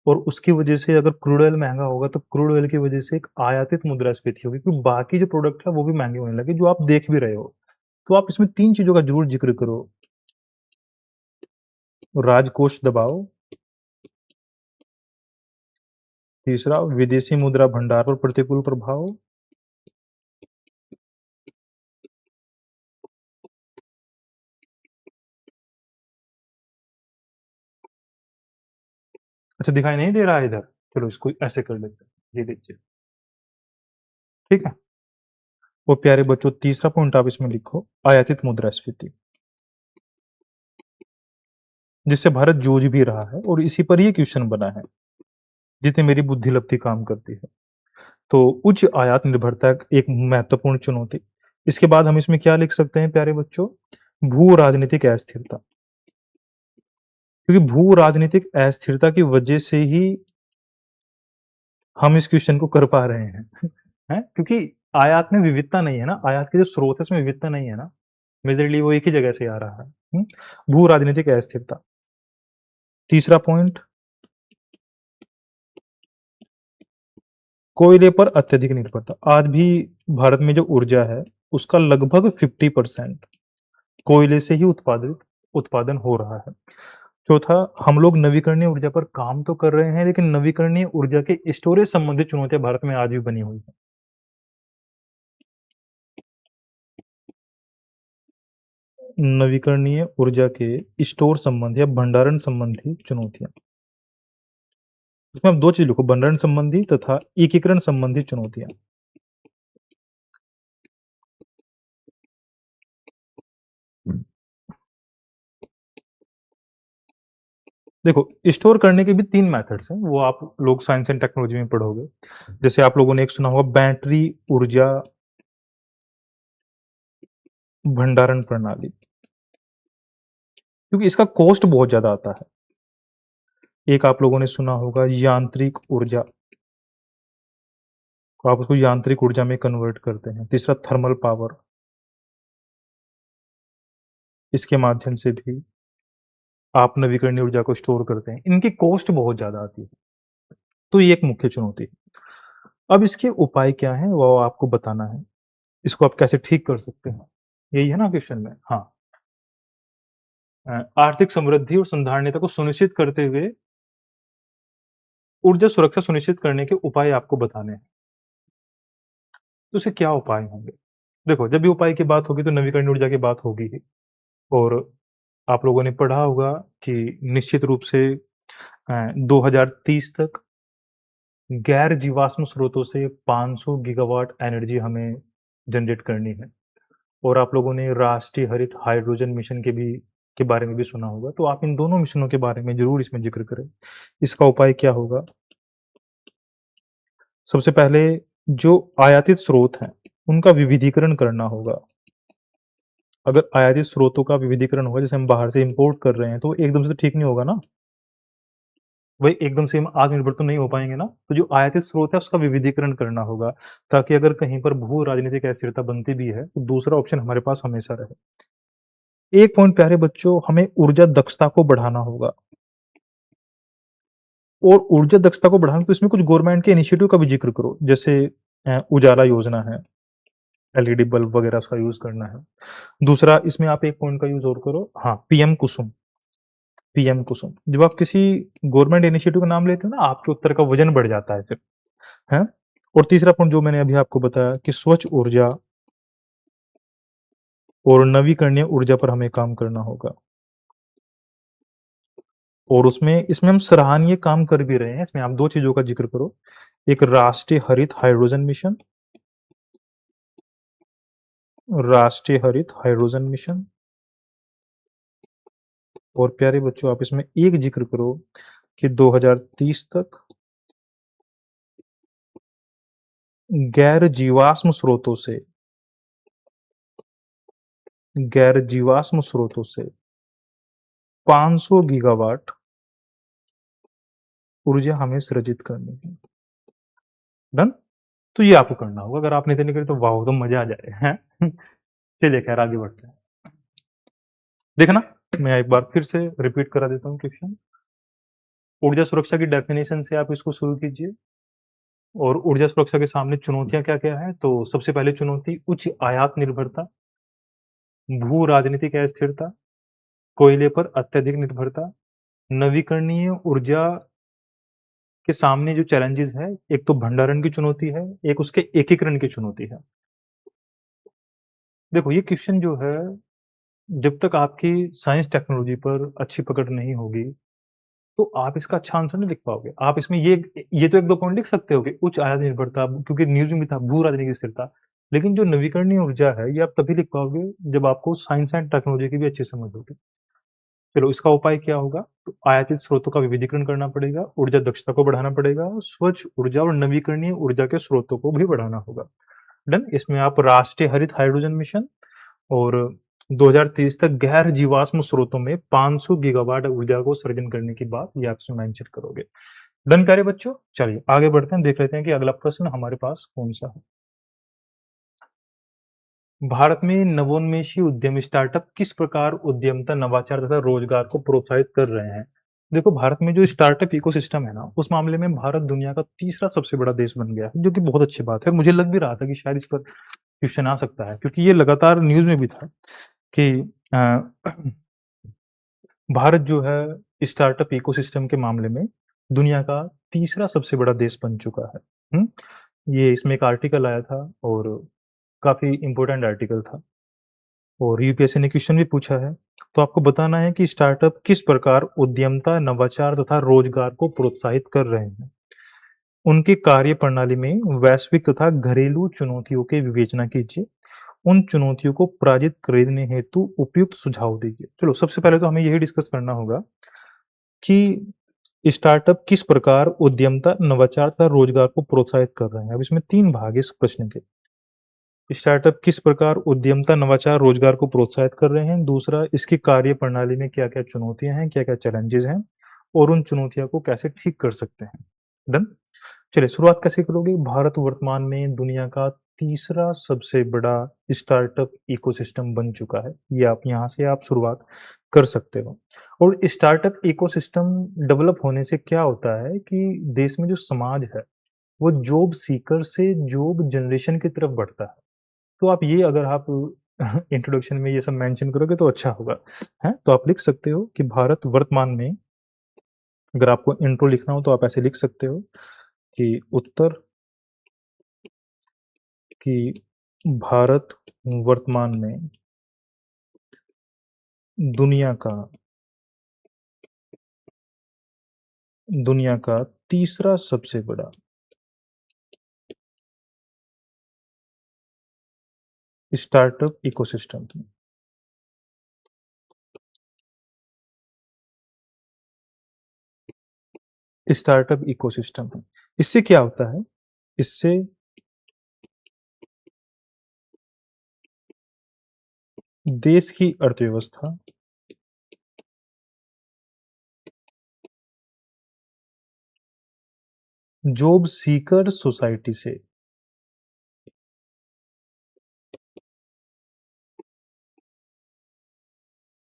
और उसकी वजह से अगर क्रूड ऑयल महँगा होगा तो क्रूड ऑयल की वजह से एक आयातित मुद्रास्फीति होगी, क्योंकि बाकी जो प्रोडक्ट है वो भी महँगे होने लगे, जो आप देख भी रहे हो। तो आप इसमें 3 चीज़ों का ज़रूर ज़िक्र करो। राजकोष दबाव, तीसरा विदेशी मुद्रा भंडार पर प्रतिकूल प्रभाव, अच्छा दिखाई नहीं दे रहा है इधर? चलो इसको ऐसे कर लेते हैं, ये देखिए, ठीक है? और प्यारे बच्चों तीसरा पॉइंट आप इसमें लिखो, आयातित मुद्रास्फीति, जिससे भारत जूझ भी रहा है और इसी पर ये क्वेश्चन बना है, जितनी मेरी बुद्धि लगती काम करती है। तो उच्च आयात निर्भरता एक महत्वपूर्ण चुनौती। इसके बाद हम इसमें क्या लिख सकते हैं प्यारे बच्चों? भू राजनीतिक अस्थिरता, क्योंकि भू राजनीतिक अस्थिरता की वजह से ही हम इस क्वेश्चन को कर पा रहे हैं, हैं? क्योंकि आयात में विविधता नहीं है ना, आयात के जो स्रोत है उसमें विविधता नहीं है ना, मेजरली वो एक ही जगह से आ रहा है। भू राजनीतिक अस्थिरता। तीसरा पॉइंट, कोयले पर अत्यधिक निर्भरता। आज भी भारत में जो ऊर्जा है उसका लगभग 50% कोयले से ही उत्पादन हो रहा है। चौथा, हम लोग नवीकरणीय ऊर्जा पर काम तो कर रहे हैं लेकिन नवीकरणीय ऊर्जा के स्टोरेज संबंधित चुनौतियां भारत में आज भी बनी हुई है। नवीकरणीय ऊर्जा के स्टोर संबंधी या भंडारण संबंधी चुनौतियां, इसमें आप 2 चीज लिखो, भंडारण संबंधी तथा एकीकरण संबंधी चुनौतियां। देखो, स्टोर करने के भी 3 मेथड्स हैं, वो आप लोग साइंस एंड टेक्नोलॉजी में पढ़ोगे। जैसे आप लोगों ने एक सुना होगा बैटरी ऊर्जा भंडारण प्रणाली, क्योंकि इसका कॉस्ट बहुत ज़्यादा आता है। एक आप लोगों ने सुना होगा यांत्रिक ऊर्जा, तो आप उसको यांत्रिक ऊर्जा में कन्वर्ट करते हैं। तीसरा थर्मल पावर, इसके माध्यम से भी आप नवीकरणीय ऊर्जा को स्टोर करते हैं। इनकी कॉस्ट बहुत ज़्यादा आती है, तो ये एक मुख्य चुनौती है। अब इसके उपाय क्या हैं, वो आपको बताना है। इसको आप कैसे ठीक कर सकते हैं, यही है ना क्वेश्चन में? हाँ। आर्थिक समृद्धि और संधारणीयता को सुनिश्चित करते हुए ऊर्जा सुरक्षा सुनिश्चित करने के उपाय आपको बताने हैं। तो उसके क्या उपाय होंगे? देखो, जब भी उपाय की बात होगी तो नवीकरणीय ऊर्जा की बात होगी ही। और आप लोगों ने पढ़ा होगा कि निश्चित रूप से 2030 तक गैर जीवाश्म स्रोतों से 500 गीगावाट एनर्जी हमें जनरेट करनी है। और आप लोगों ने राष्ट्रीय हरित हाइड्रोजन मिशन के बारे में भी सुना होगा, तो आप इन दोनों मिशनों के बारे में ज़रूर इसमें ज़िक्र करें। इसका उपाय क्या होगा? सबसे पहले जो आयातित स्रोत हैं, उनका विविधीकरण करना होगा। अगर आयातित स्रोतों का विविधीकरण होगा, जैसे हम बाहर से इम्पोर्ट कर रहे हैं, तो एकदम से तो ठीक नहीं होगा ना। वही एकदम से हम आत्मनिर्भर तो नहीं हो पाएँगे ना। तो जो आयातित स्रोत है उसका विविधीकरण करना होगा, ताकि अगर कहीं पर भू राजनीतिक अस्थिरता बनती भी है, तो दूसरा ऑप्शन हमारे पास हमेशा रहे। एक पॉइंट प्यारे बच्चों, हमें ऊर्जा दक्षता को बढ़ाना होगा। और ऊर्जा दक्षता को बढ़ाना तो इसमें कुछ गवर्नमेंट के इनिशिएटिव का भी ज़िक्र करो, जैसे उजाला योजना है, एलईडी बल्ब वगैरह उसका यूज़ करना है। दूसरा इसमें आप एक पॉइंट का यूज़ और करो, हाँ, पीएम कुसुम। पीएम कुसुम, जब आप किसी गवर्नमेंट इनिशिएटिव का नाम लेते हो ना, आपके उत्तर का वजन बढ़ जाता है फिर, हैं? और तीसरा पॉइंट जो मैंने अभी आपको बताया कि स्वच्छ ऊर्जा और नवीकरणीय ऊर्जा पर हमें काम करना होगा। और उसमें इसमें हम सराहनीय काम कर भी रहे हैं। इसमें आप 2 चीज़ों का ज़िक्र करो, एक राष्ट्रीय हरित हाइड्रोजन मिशन, राष्ट्रीय हरित हाइड्रोजन मिशन और प्यारे बच्चों आप इसमें एक जिक्र करो कि 2030 तक गैर जीवाश्म स्रोतों से गैर जीवाश्म स्रोतों से 500 गीगावाट ऊर्जा हमें सृजित करनी है। डन। तो ये आपको करना होगा, अगर आपने इतने नहीं करे तो वाह तो मजा आ जाए हैं। चलिए खैर आगे बढ़ते हैं। देखना मैं एक बार फिर से रिपीट करा देता हूँ क्वेश्चन। ऊर्जा सुरक्षा की डेफिनेशन से आप इसको शुरू कीजिए। और ऊर्जा सुरक्षा के सामने चुनौतियां क्या क्या है, तो सबसे पहले चुनौती उच्च आयात निर्भरता, भू राजनीतिक अस्थिरता, कोयले पर अत्यधिक निर्भरता, नवीकरणीय ऊर्जा के सामने जो चैलेंजेस है, एक तो भंडारण की चुनौती है, एक उसके एकीकरण की चुनौती है। देखो ये क्वेश्चन जो है, जब तक आपकी साइंस टेक्नोलॉजी पर अच्छी पकड़ नहीं होगी तो आप इसका अच्छा आंसर नहीं लिख पाओगे। आप इसमें ये तो 1-2 पॉइंट लिख सकते हो कि उच्च आयात निर्भरता, क्योंकि न्यूज़ में भी था भू राजनीतिक स्थिरता। लेकिन जो नवीकरणीय ऊर्जा है, ये आप तभी लिख पाओगे जब आपको साइंस एंड टेक्नोलॉजी की भी अच्छी समझ होगी। चलो इसका उपाय क्या होगा? तो आयातित स्रोतों का विविधीकरण करना पड़ेगा, ऊर्जा दक्षता को बढ़ाना पड़ेगा, स्वच्छ ऊर्जा और नवीकरणीय ऊर्जा के स्रोतों को भी बढ़ाना होगा। डन। इसमें आप राष्ट्रीय हरित हाइड्रोजन मिशन और 2030 तक गैर जीवाश्म स्रोतों में 500 गीगावाट ऊर्जा को सृजन करने की बात ये आप इसमें मेंशन करोगे। डन करे बच्चों। चलिए आगे बढ़ते हैं, देख लेते हैं कि अगला प्रश्न हमारे पास कौन सा है। भारत में नवोन्मेषी उद्यम स्टार्टअप किस प्रकार उद्यमता, नवाचार तथा रोजगार को प्रोत्साहित कर रहे हैं? देखो भारत में जो स्टार्टअप इकोसिस्टम है ना, उस मामले में भारत दुनिया का तीसरा सबसे बड़ा देश बन गया है, जो कि बहुत अच्छी बात है। मुझे लग भी रहा था कि शायद इस पर क्वेश्चन आ सकता है, क्योंकि ये लगातार न्यूज़ में भी था कि भारत जो है स्टार्टअप इकोसिस्टम के मामले में दुनिया का तीसरा सबसे बड़ा देश बन चुका है। ये इसमें एक आर्टिकल आया था और काफ़ी इम्पोर्टेंट आर्टिकल था और यूपीएससी ने क्वेश्चन भी पूछा है। तो आपको बताना है कि स्टार्टअप किस प्रकार उद्यमता, नवाचार तथा रोजगार को प्रोत्साहित कर रहे हैं। उनकी कार्य प्रणाली में वैश्विक तथा घरेलू चुनौतियों की विवेचना कीजिए। उन चुनौतियों को पराजित करने हेतु उपयुक्त सुझाव दीजिए। चलो सबसे पहले तो हमें यही डिस्कस करना होगा कि स्टार्टअप किस प्रकार उद्यमता, नवाचार तथा रोजगार को प्रोत्साहित कर रहे हैं। अब इसमें 3 भाग है इस प्रश्न के। स्टार्टअप किस प्रकार उद्यमता, नवाचार, रोजगार को प्रोत्साहित कर रहे हैं। दूसरा, इसकी कार्य प्रणाली में क्या-क्या चुनौतियाँ हैं, क्या-क्या चैलेंजेस हैं और उन चुनौतियों को कैसे ठीक कर सकते हैं। डन? चलिए शुरुआत कैसे करोगे? भारत वर्तमान में दुनिया का तीसरा सबसे बड़ा स्टार्टअप इकोसिस्टम बन चुका है। ये आप यहाँ से आप शुरुआत कर सकते हो। और स्टार्टअप इकोसिस्टम डेवलप होने से क्या होता है कि देश में जो समाज है, वो जॉब सीकर से जॉब जनरेशन की तरफ बढ़ता है। तो आप ये अगर आप इंट्रोडक्शन में ये सब मेंशन करोगे तो अच्छा होगा, हैं? तो आप लिख सकते हो कि भारत वर्तमान में, अगर आपको इंट्रो लिखना हो तो आप ऐसे लिख सकते हो कि उत्तर कि भारत वर्तमान में दुनिया का दुनिया का तीसरा सबसे बड़ा स्टार्टअप इकोसिस्टम है। स्टार्टअप इकोसिस्टम है। इससे क्या होता है? इससे देश की अर्थव्यवस्था जॉब सीकर सोसाइटी से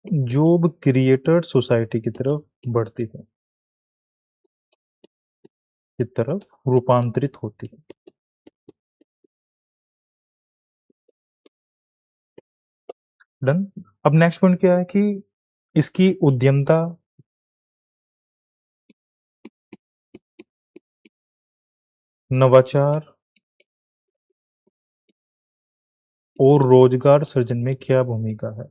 जॉब क्रिएटर सोसाइटी की तरफ बढ़ती है, की तरफ रूपांतरित होती है। डन। अब नेक्स्ट पॉइंट क्या है कि इसकी उद्यमता, नवाचार और रोजगार सृजन में क्या भूमिका है।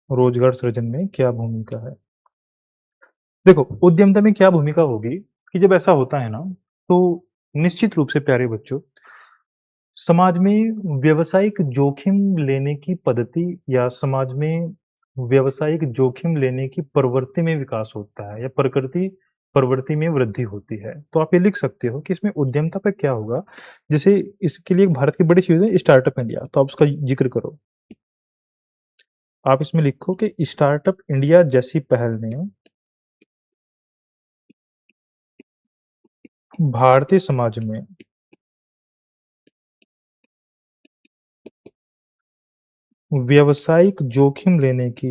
रोजगार सृजन में क्या भूमिका है? देखो उद्यमता में क्या भूमिका होगी कि जब ऐसा होता है ना, तो निश्चित रूप से प्यारे बच्चों, समाज में व्यावसायिक जोखिम लेने की पद्धति या समाज में व्यावसायिक जोखिम लेने की प्रवृत्ति में विकास होता है या प्रवृत्ति में वृद्धि होती है। तो आप ये लिख सकते हो कि इसमें उद्यमता पे क्या होगा, जैसे इसके लिए एक भारत की बड़ी चीज़ है स्टार्टअप इंडिया, तो आप उसका ज़िक्र करो। आप इसमें लिखो कि स्टार्टअप इंडिया जैसी पहल ने भारतीय समाज में व्यावसायिक जोखिम लेने की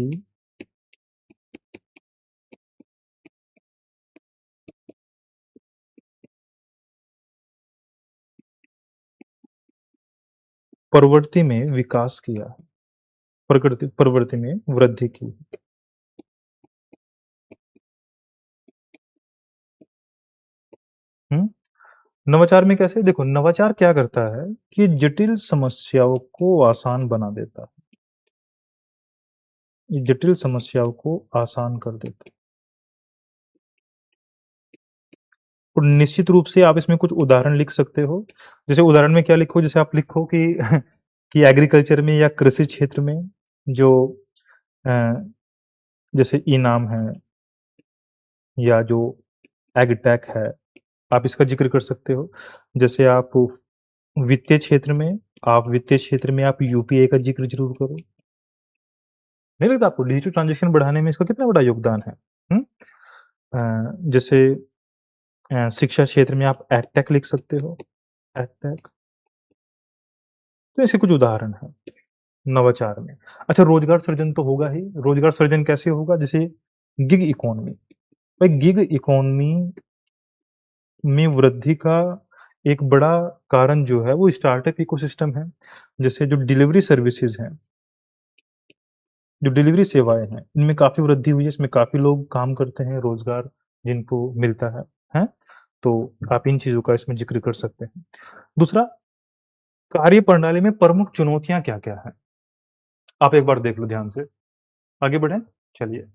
प्रवृत्ति में विकास किया, प्रवृत्ति में वृद्धि की। हुँ? नवाचार में कैसे? देखो, नवाचार क्या करता है कि जटिल समस्याओं को आसान बना देता है। ये जटिल समस्याओं को आसान कर देता है। और निश्चित रूप से आप इसमें कुछ उदाहरण लिख सकते हो। जैसे उदाहरण में क्या लिखो, जैसे आप लिखो कि कि एग्रीकल्चर में या कृषि क्षेत्र में जो अ, जैसे ई-नाम है या जो एग्रीटेक है, आप इसका ज़िक्र कर सकते हो। जैसे आप वित्तीय क्षेत्र में आप यूपीआई का ज़िक्र ज़रूर करो। नहीं लगता आपको डिजिटल ट्रांज़ैक्शन बढ़ाने में इसका कितना बड़ा योगदान है? हुँ? जैसे शिक्षा क्षेत्र में आप एडटेक लिख सकते हो, एडटेक। तो ऐसे कुछ उदाहरण हैं नवाचार में। अच्छा, रोज़गार सृजन तो होगा ही, रोज़गार सृजन कैसे होगा? जैसे गिग इकोनॉमी। भाई गिग इकोनॉमी में वृद्धि का एक बड़ा कारण जो है वो स्टार्टअप इकोसिस्टम है। जैसे जो डिलीवरी सर्विसेज़ हैं, जो डिलीवरी सेवाएँ हैं, इनमें काफ़ी वृद्धि हुई है, इसमें काफ़ी लोग काम करते हैं, रोज़गार जिनको मिलता है, हैं? तो आप इन चीज़ों का इसमें ज़िक्र कर सकते हैं। दूसरा, कार्यप्रणाली में प्रमुख चुनौतियाँ क्या-क्या हैं? आप एक बार देख लो ध्यान से। आगे बढ़ें? चलिए।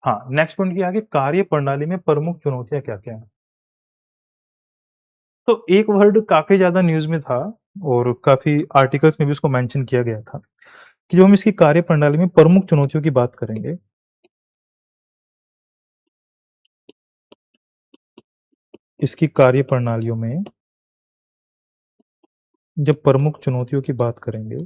हाँ, नेक्स्ट पॉइंट ये आ गया, कार्यप्रणाली में प्रमुख चुनौतियाँ क्या-क्या हैं? तो एक वर्ड काफ़ी ज़्यादा न्यूज़ में था और काफ़ी आर्टिकल्स में भी इसको मेंशन किया गया था कि जब हम इसकी कार्यप्रणाली में प्रमुख चुनौतियों की बात करेंगे, इसकी कार्यप्रणालियों में जब प्रमुख चुनौतियों की बात करेंगे,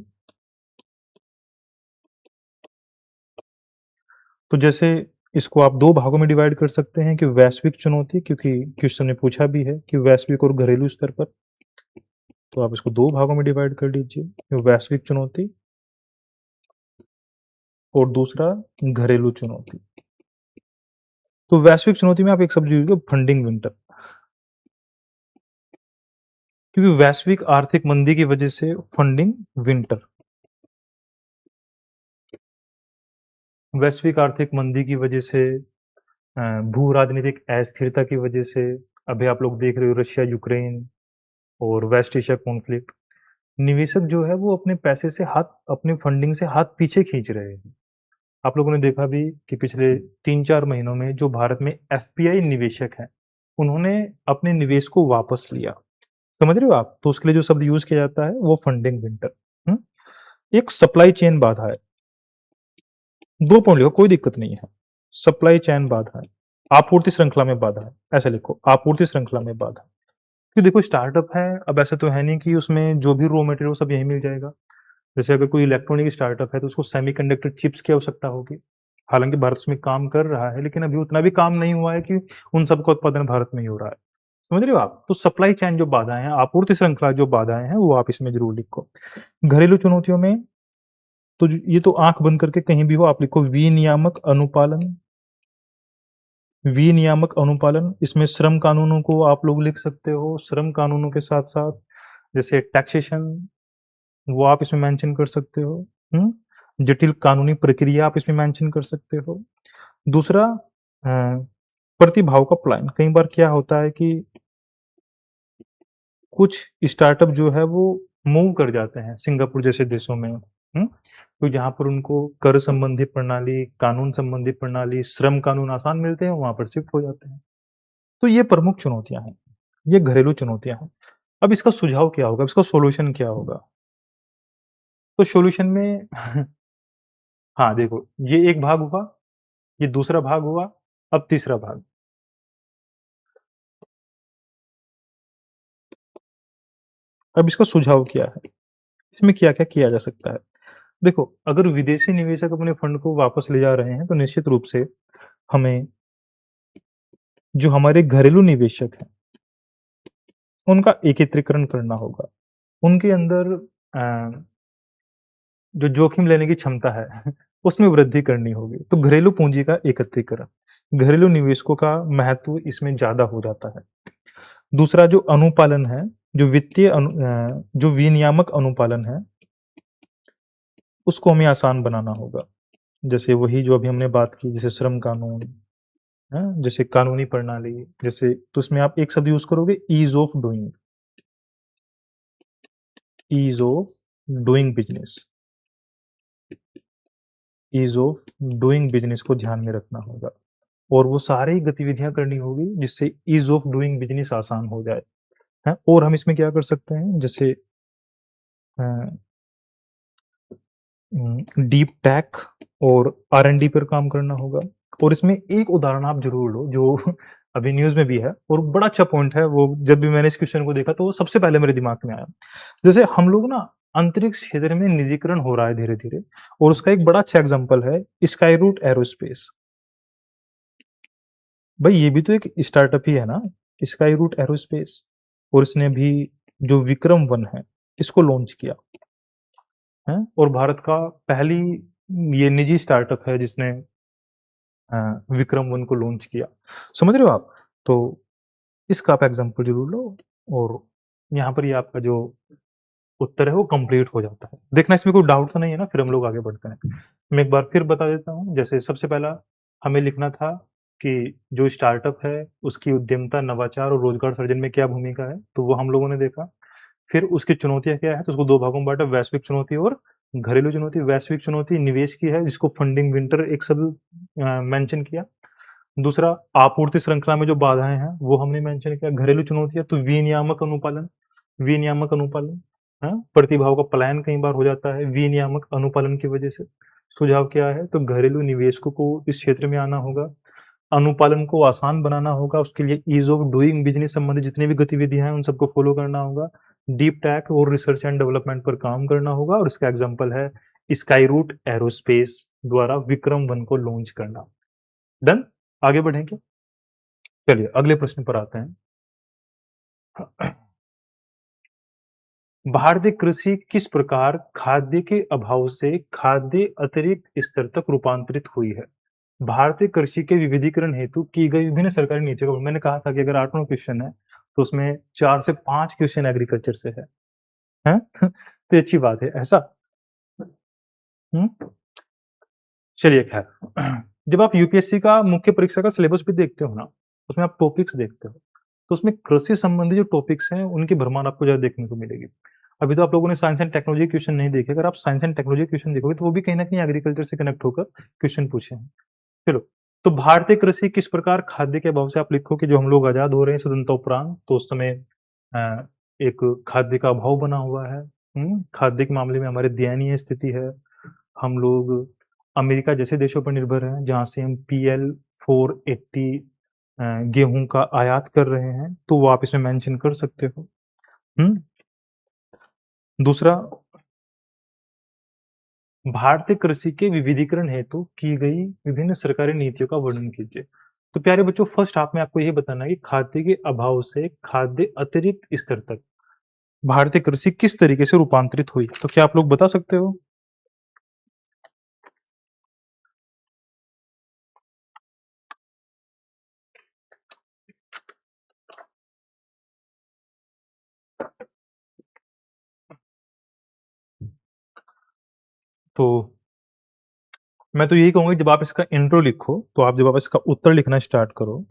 तो जैसे इसको आप 2 भागों में डिवाइड कर सकते हैं कि वैश्विक चुनौती, क्योंकि क्वेश्चन में पूछा भी है कि वैश्विक और घरेलू स्तर पर, तो आप इसको 2 भागों में डिवाइड कर लीजिए, वैश्विक चुनौती और दूसरा घरेलू चुनौती। तो वैश्विक चुनौती में आप एक शब्द यूज़ करो, फंडिंग विंटर, क्योंकि वैश्विक आर्थिक मंदी की वजह से फंडिंग विंटर, वैश्विक आर्थिक मंदी की वजह से भू राजनीतिक अस्थिरता की वजह से, अभी आप लोग देख रहे हो रशिया यूक्रेन और वेस्ट एशिया कॉन्फ्लिक्ट, निवेशक जो है वो अपने पैसे से हाथ, अपनी फंडिंग से हाथ पीछे खींच रहे हैं। आप लोगों ने देखा भी कि पिछले 3-4 महीनों में जो भारत में एफपीआई निवेशक हैं, उन्होंने अपने निवेश को वापस लिया। समझ रहे हो आप? तो उसके लिए जो शब्द यूज़ किया जाता है वो फंडिंग विंटर। हुँ? एक सप्लाई चेन बाधा है। 2 पॉइंट लिखो, कोई दिक्कत नहीं है। सप्लाई चेन बाधा है, आपूर्ति श्रृंखला में बाधा है, ऐसे लिखो, आपूर्ति श्रृंखला में बाधा। क्योंकि देखो स्टार्टअप है, अब ऐसा तो है नहीं कि उसमें जो भी रॉ मटेरियल सब यहीं मिल जाएगा। जैसे अगर कोई इलेक्ट्रॉनिक स्टार्टअप है तो उसको सेमीकंडक्टर चिप्स की आवश्यकता होगी। हालाँकि भारत उसमें काम कर रहा है, लेकिन अभी उतना भी काम नहीं हुआ है कि उन सब का उत्पादन भारत में ही हो रहा है। समझ रहे हो आप? तो सप्लाई चेन जो बाधाएँ हैं, आपूर्ति श्रृंखला जो बाधाएँ हैं, वो आप इसमें ज़रूर लिखो। घरेलू चुनौतियों में तो ये तो आँख बंद करके कहीं भी हो, आप लिखो विनियामक अनुपालन, इसमें श्रम कानूनों को आप लोग लिख सकते हो। श्रम कानूनों के साथ-साथ जैसे टैक्सेशन, वो आप इसमें मेंशन कर सकते हो। हुँ? जटिल कानूनी प्रक्रिया आप इसमें मेंशन कर सकते हो। दूसरा, प्रतिभाव का पलायन। कई बार क्या होता है कि कुछ स्टार्टअप जो है वो मूव कर जाते हैं सिंगापुर जैसे देशों में, तो जहाँ पर उनको कर संबंधी प्रणाली, कानून संबंधी प्रणाली, श्रम कानून आसान मिलते हैं, वहाँ पर शिफ्ट हो जाते हैं। तो ये प्रमुख चुनौतियाँ हैं, ये घरेलू चुनौतियाँ हैं। अब इसका सुझाव क्या होगा, इसका सॉल्यूशन क्या होगा? तो सॉल्यूशन में हाँ, देखो ये एक भाग हुआ, ये दूसरा भाग हुआ, अब तीसरा भाग। अब इसका सुझाव क्या है? इसमें क्या-क्या किया जा सकता है? देखो, अगर विदेशी निवेशक अपने फंड को वापस ले जा रहे हैं, तो निश्चित रूप से हमें जो हमारे घरेलू निवेशक हैं, उनका एकत्रीकरण करना होगा। उनके अंदर जो जोखिम लेने की क्षमता है, उसमें वृद्धि करनी होगी। तो घरेलू पूँजी का एकत्रीकरण, घरेलू निवेशकों का महत्व इसमें ज़्यादा हो जाता है। दूसरा जो अनुपालन है, जो जो विनियामक अनुपालन है, उसको हमें आसान बनाना होगा। जैसे वही जो अभी हमने बात की, जैसे श्रम कानून, जैसे कानूनी प्रणाली, जैसे तो उसमें आप एक शब्द यूज़ करोगे, ease of doing business, ease of doing business को ध्यान में रखना होगा और वो सारी गतिविधियाँ करनी होगी जिससे ईज़ ऑफ डूइंग बिज़नेस आसान हो जाए, हैं? और हम इसमें क्या कर सकते हैं, जैसे अ, डीप टेक और आर-एन-डी पर काम करना होगा। और इसमें एक उदाहरण आप ज़रूर लो जो अभी न्यूज़ में भी है और बड़ा अच्छा पॉइंट है, वो जब भी मैंने इस क्वेश्चन को देखा तो वो सबसे पहले मेरे दिमाग में आया। जैसे हम लोग ना अंतरिक्ष क्षेत्र में निजीकरण हो रहा है धीरे-धीरे और उसका एक बड़ा अच्छा एग्ज़ाम्पल है स्काई रूट एरोस्पेस। भाई ये भी तो एक स्टार्टअप ही है ना, स्काई रूट एरोस्पेस। और इसने अभी जो विक्रम 1 है, इसको लॉन्च किया, हैं? और भारत का पहली ये निजी स्टार्टअप है जिसने विक्रम 1 को लॉन्च किया। समझ रहे हो आप? तो इसका आप एग्ज़ाम्पल ज़रूर लो और यहाँ पर ये आपका जो उत्तर है वो कंप्लीट हो जाता है। देखना इसमें कोई डाउट तो नहीं है ना? फिर हम लोग आगे बढ़ते हैं। मैं एक बार फिर बता देता हूँ, जैसे सबसे पहला हमें लिखना था कि जो स्टार्टअप है, उसकी उद्यमता, नवाचार और रोज़गार सृजन में क्या भूमिका है, तो वो हम लोगों ने देखा। फिर उसकी चुनौतियाँ क्या है, तो उसको 2 भागों में बाँटा, वैश्विक चुनौती और घरेलू चुनौती। वैश्विक चुनौती निवेश की है, जिसको फंडिंग विंटर एक शब्द मेंशन किया। दूसरा आपूर्ति श्रृंखला में जो बाधाएँ हैं, वो हमने मेंशन किया। घरेलू चुनौतियाँ तो विनियामक अनुपालन, हाँ? प्रतिभाव का पलायन कई बार हो जाता है विनियामक अनुपालन की वजह से। सुझाव क्या है? तो घरेलू निवेशकों को इस क्षेत्र में आना होगा, अनुपालन को आसान बनाना होगा, उसके लिए ईज़ ऑफ डूइंग बिज़नेस संबंधित जितनी भी गतिविधियाँ हैं, उन सबको फॉलो करना होगा। डीप टेक और रिसर्च एंड डेवलपमेंट पर काम करना होगा और इसका एग्ज़ाम्पल है स्काई रूट एरोस्पेस द्वारा विक्रम 1 को लॉन्च करना। डन? आगे बढ़ें क्या? चलिए अगले प्रश्न पर आते हैं। भारतीय कृषि किस प्रकार खाद्य के अभाव से खाद्य अतिरिक्त स्तर तक रूपांतरित हुई है? भारतीय कृषि के विविधीकरण हेतु की गई विभिन्न सरकारी नीतियों को मैंने कहा था कि अगर 8वाँ क्वेश्चन है, तो उसमें 4 से 5 क्वेश्चन एग्रीकल्चर से है। हैं? तो ये अच्छी बात है, ऐसा? हुँ? चलिए ख़ैर, जब आप यूपीएससी का मुख्य परीक्षा का सिलेबस भी देखते हो ना, उसमें आप टॉपिक्स देखते हो, तो उसमें कृषि संबंधी जो टॉपिक्स हैं, उनकी भरमार आपको ज़्यादा देखने को मिलेगी। अभी तो आप लोगों ने साइंस एंड टेक्नोलॉजी क्वेश्चन नहीं देखे, अगर आप साइंस एंड टेक्नोलॉजी क्वेश्चन देखोगे, तो वो भी कहीं न कहीं एग्रीकल्चर से कनेक्ट होकर क्वेश्चन पूछे हैं। चलो, तो भारतीय कृषि किस प्रकार खाद्य के अभाव से आप लिखो कि जो हम लोग आज़ाद हो रहे हैं स्वतंत्रता उपरांत, तो उस समय अ, एक खाद्य का अभाव बना हुआ है। खाद्य के मामले में हमारी दयनीय स्थिति है। हम लोग अमेरिका जैसे देशों पर निर्भर हैं, जहाँ से हम पीएल 480 गेहूँ का आयात कर रहे हैं, तो वो आप इसमें मेंशन कर सकते हो। हुँ? दूसरा, भारतीय कृषि के विविधीकरण हेतु की गई विभिन्न सरकारी नीतियों का वर्णन कीजिए। तो प्यारे बच्चों, फर्स्ट हाफ में आपको ये बताना है कि खाद्य के अभाव से खाद्य अतिरिक्त स्तर तक भारतीय कृषि किस तरीके से रूपांतरित हुई? तो क्या आप लोग बता सकते हो? तो मैं तो यही कहूँगा जब आप इसका इंट्रो लिखो, तो आप जब आप इसका उत्तर लिखना स्टार्ट करो,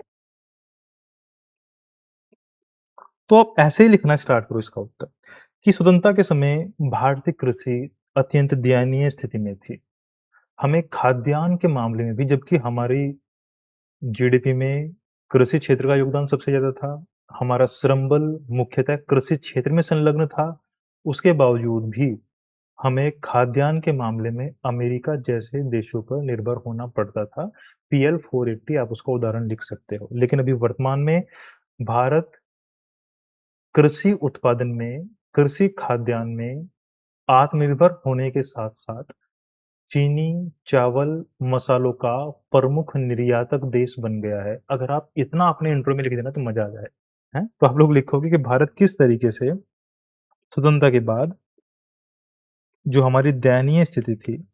तो आप ऐसे ही लिखना स्टार्ट करो इसका उत्तर, कि स्वतंत्रता के समय भारतीय कृषि अत्यंत दयनीय स्थिति में थी। हमें खाद्यान्न के मामले में भी जबकि हमारी जीडीपी में कृषि क्षेत्र का योगदान सबसे ज़्यादा था, हमारा श्रम बल मुख्यतः कृषि क्षेत्र में संलग्न था, उसके बावजूद भी हमें खाद्यान्न के मामले में अमेरिका जैसे देशों पर निर्भर होना पड़ता था। पीएल 480 आप उसका उदाहरण लिख सकते हो। लेकिन अभी वर्तमान में भारत कृषि उत्पादन में, कृषि खाद्यान्न में आत्मनिर्भर होने के साथ-साथ चीनी, चावल, मसालों का प्रमुख निर्यातक देश बन गया है। अगर आप इतना अपने इंट्रो में लिख देना तो मज़ा आ जाए, हैं? तो आप लोग लिखोगे कि भारत किस तरीके से स्वतंत्रता के बाद जो हमारी दयनीय स्थिति थी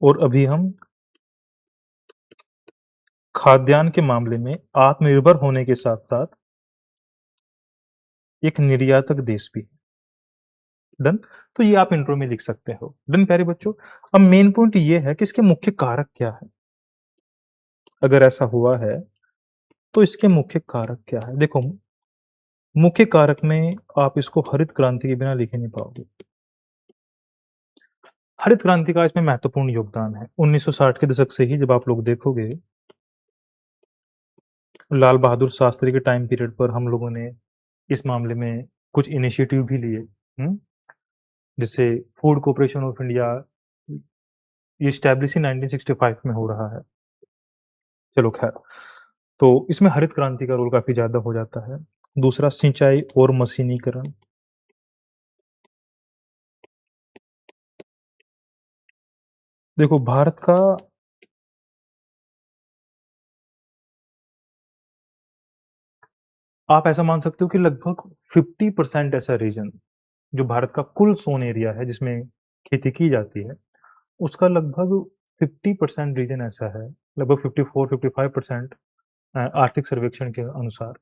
और अभी हम खाद्यान्न के मामले में आत्मनिर्भर होने के साथ-साथ एक निर्यातक देश भी। डन? तो ये आप इंट्रो में लिख सकते हो। डन प्यारे बच्चों? अब मेन पॉइंट ये है कि इसके मुख्य कारक क्या है? अगर ऐसा हुआ है, तो इसके मुख्य कारक क्या है? देखो, मुख्य कारक में आप इसको हरित क्रांति के बिना लिख ही नहीं पाओगे। हरित क्रांति का इसमें महत्वपूर्ण योगदान है। 1960 के दशक से ही जब आप लोग देखोगे, लाल बहादुर शास्त्री के टाइम पीरियड पर हम लोगों ने इस मामले में कुछ इनिशिएटिव भी लिए। जैसे फूड कॉर्पोरेशन ऑफ इंडिया ये एस्टैब्लिश ही 1965 में हो रहा है। चलो खैर, तो इसमें हरित क्रांति का रोल काफ़ी ज़्यादा हो जाता है। दूसरा सिंचाई और मशीनीकरण। देखो भारत का आप ऐसा मान सकते हो कि लगभग 50% ऐसा रीजन जो भारत का कुल सोन एरिया है जिसमें खेती की जाती है, उसका लगभग 50% रीजन ऐसा है, लगभग 54-55% आर्थिक सर्वेक्षण के अनुसार,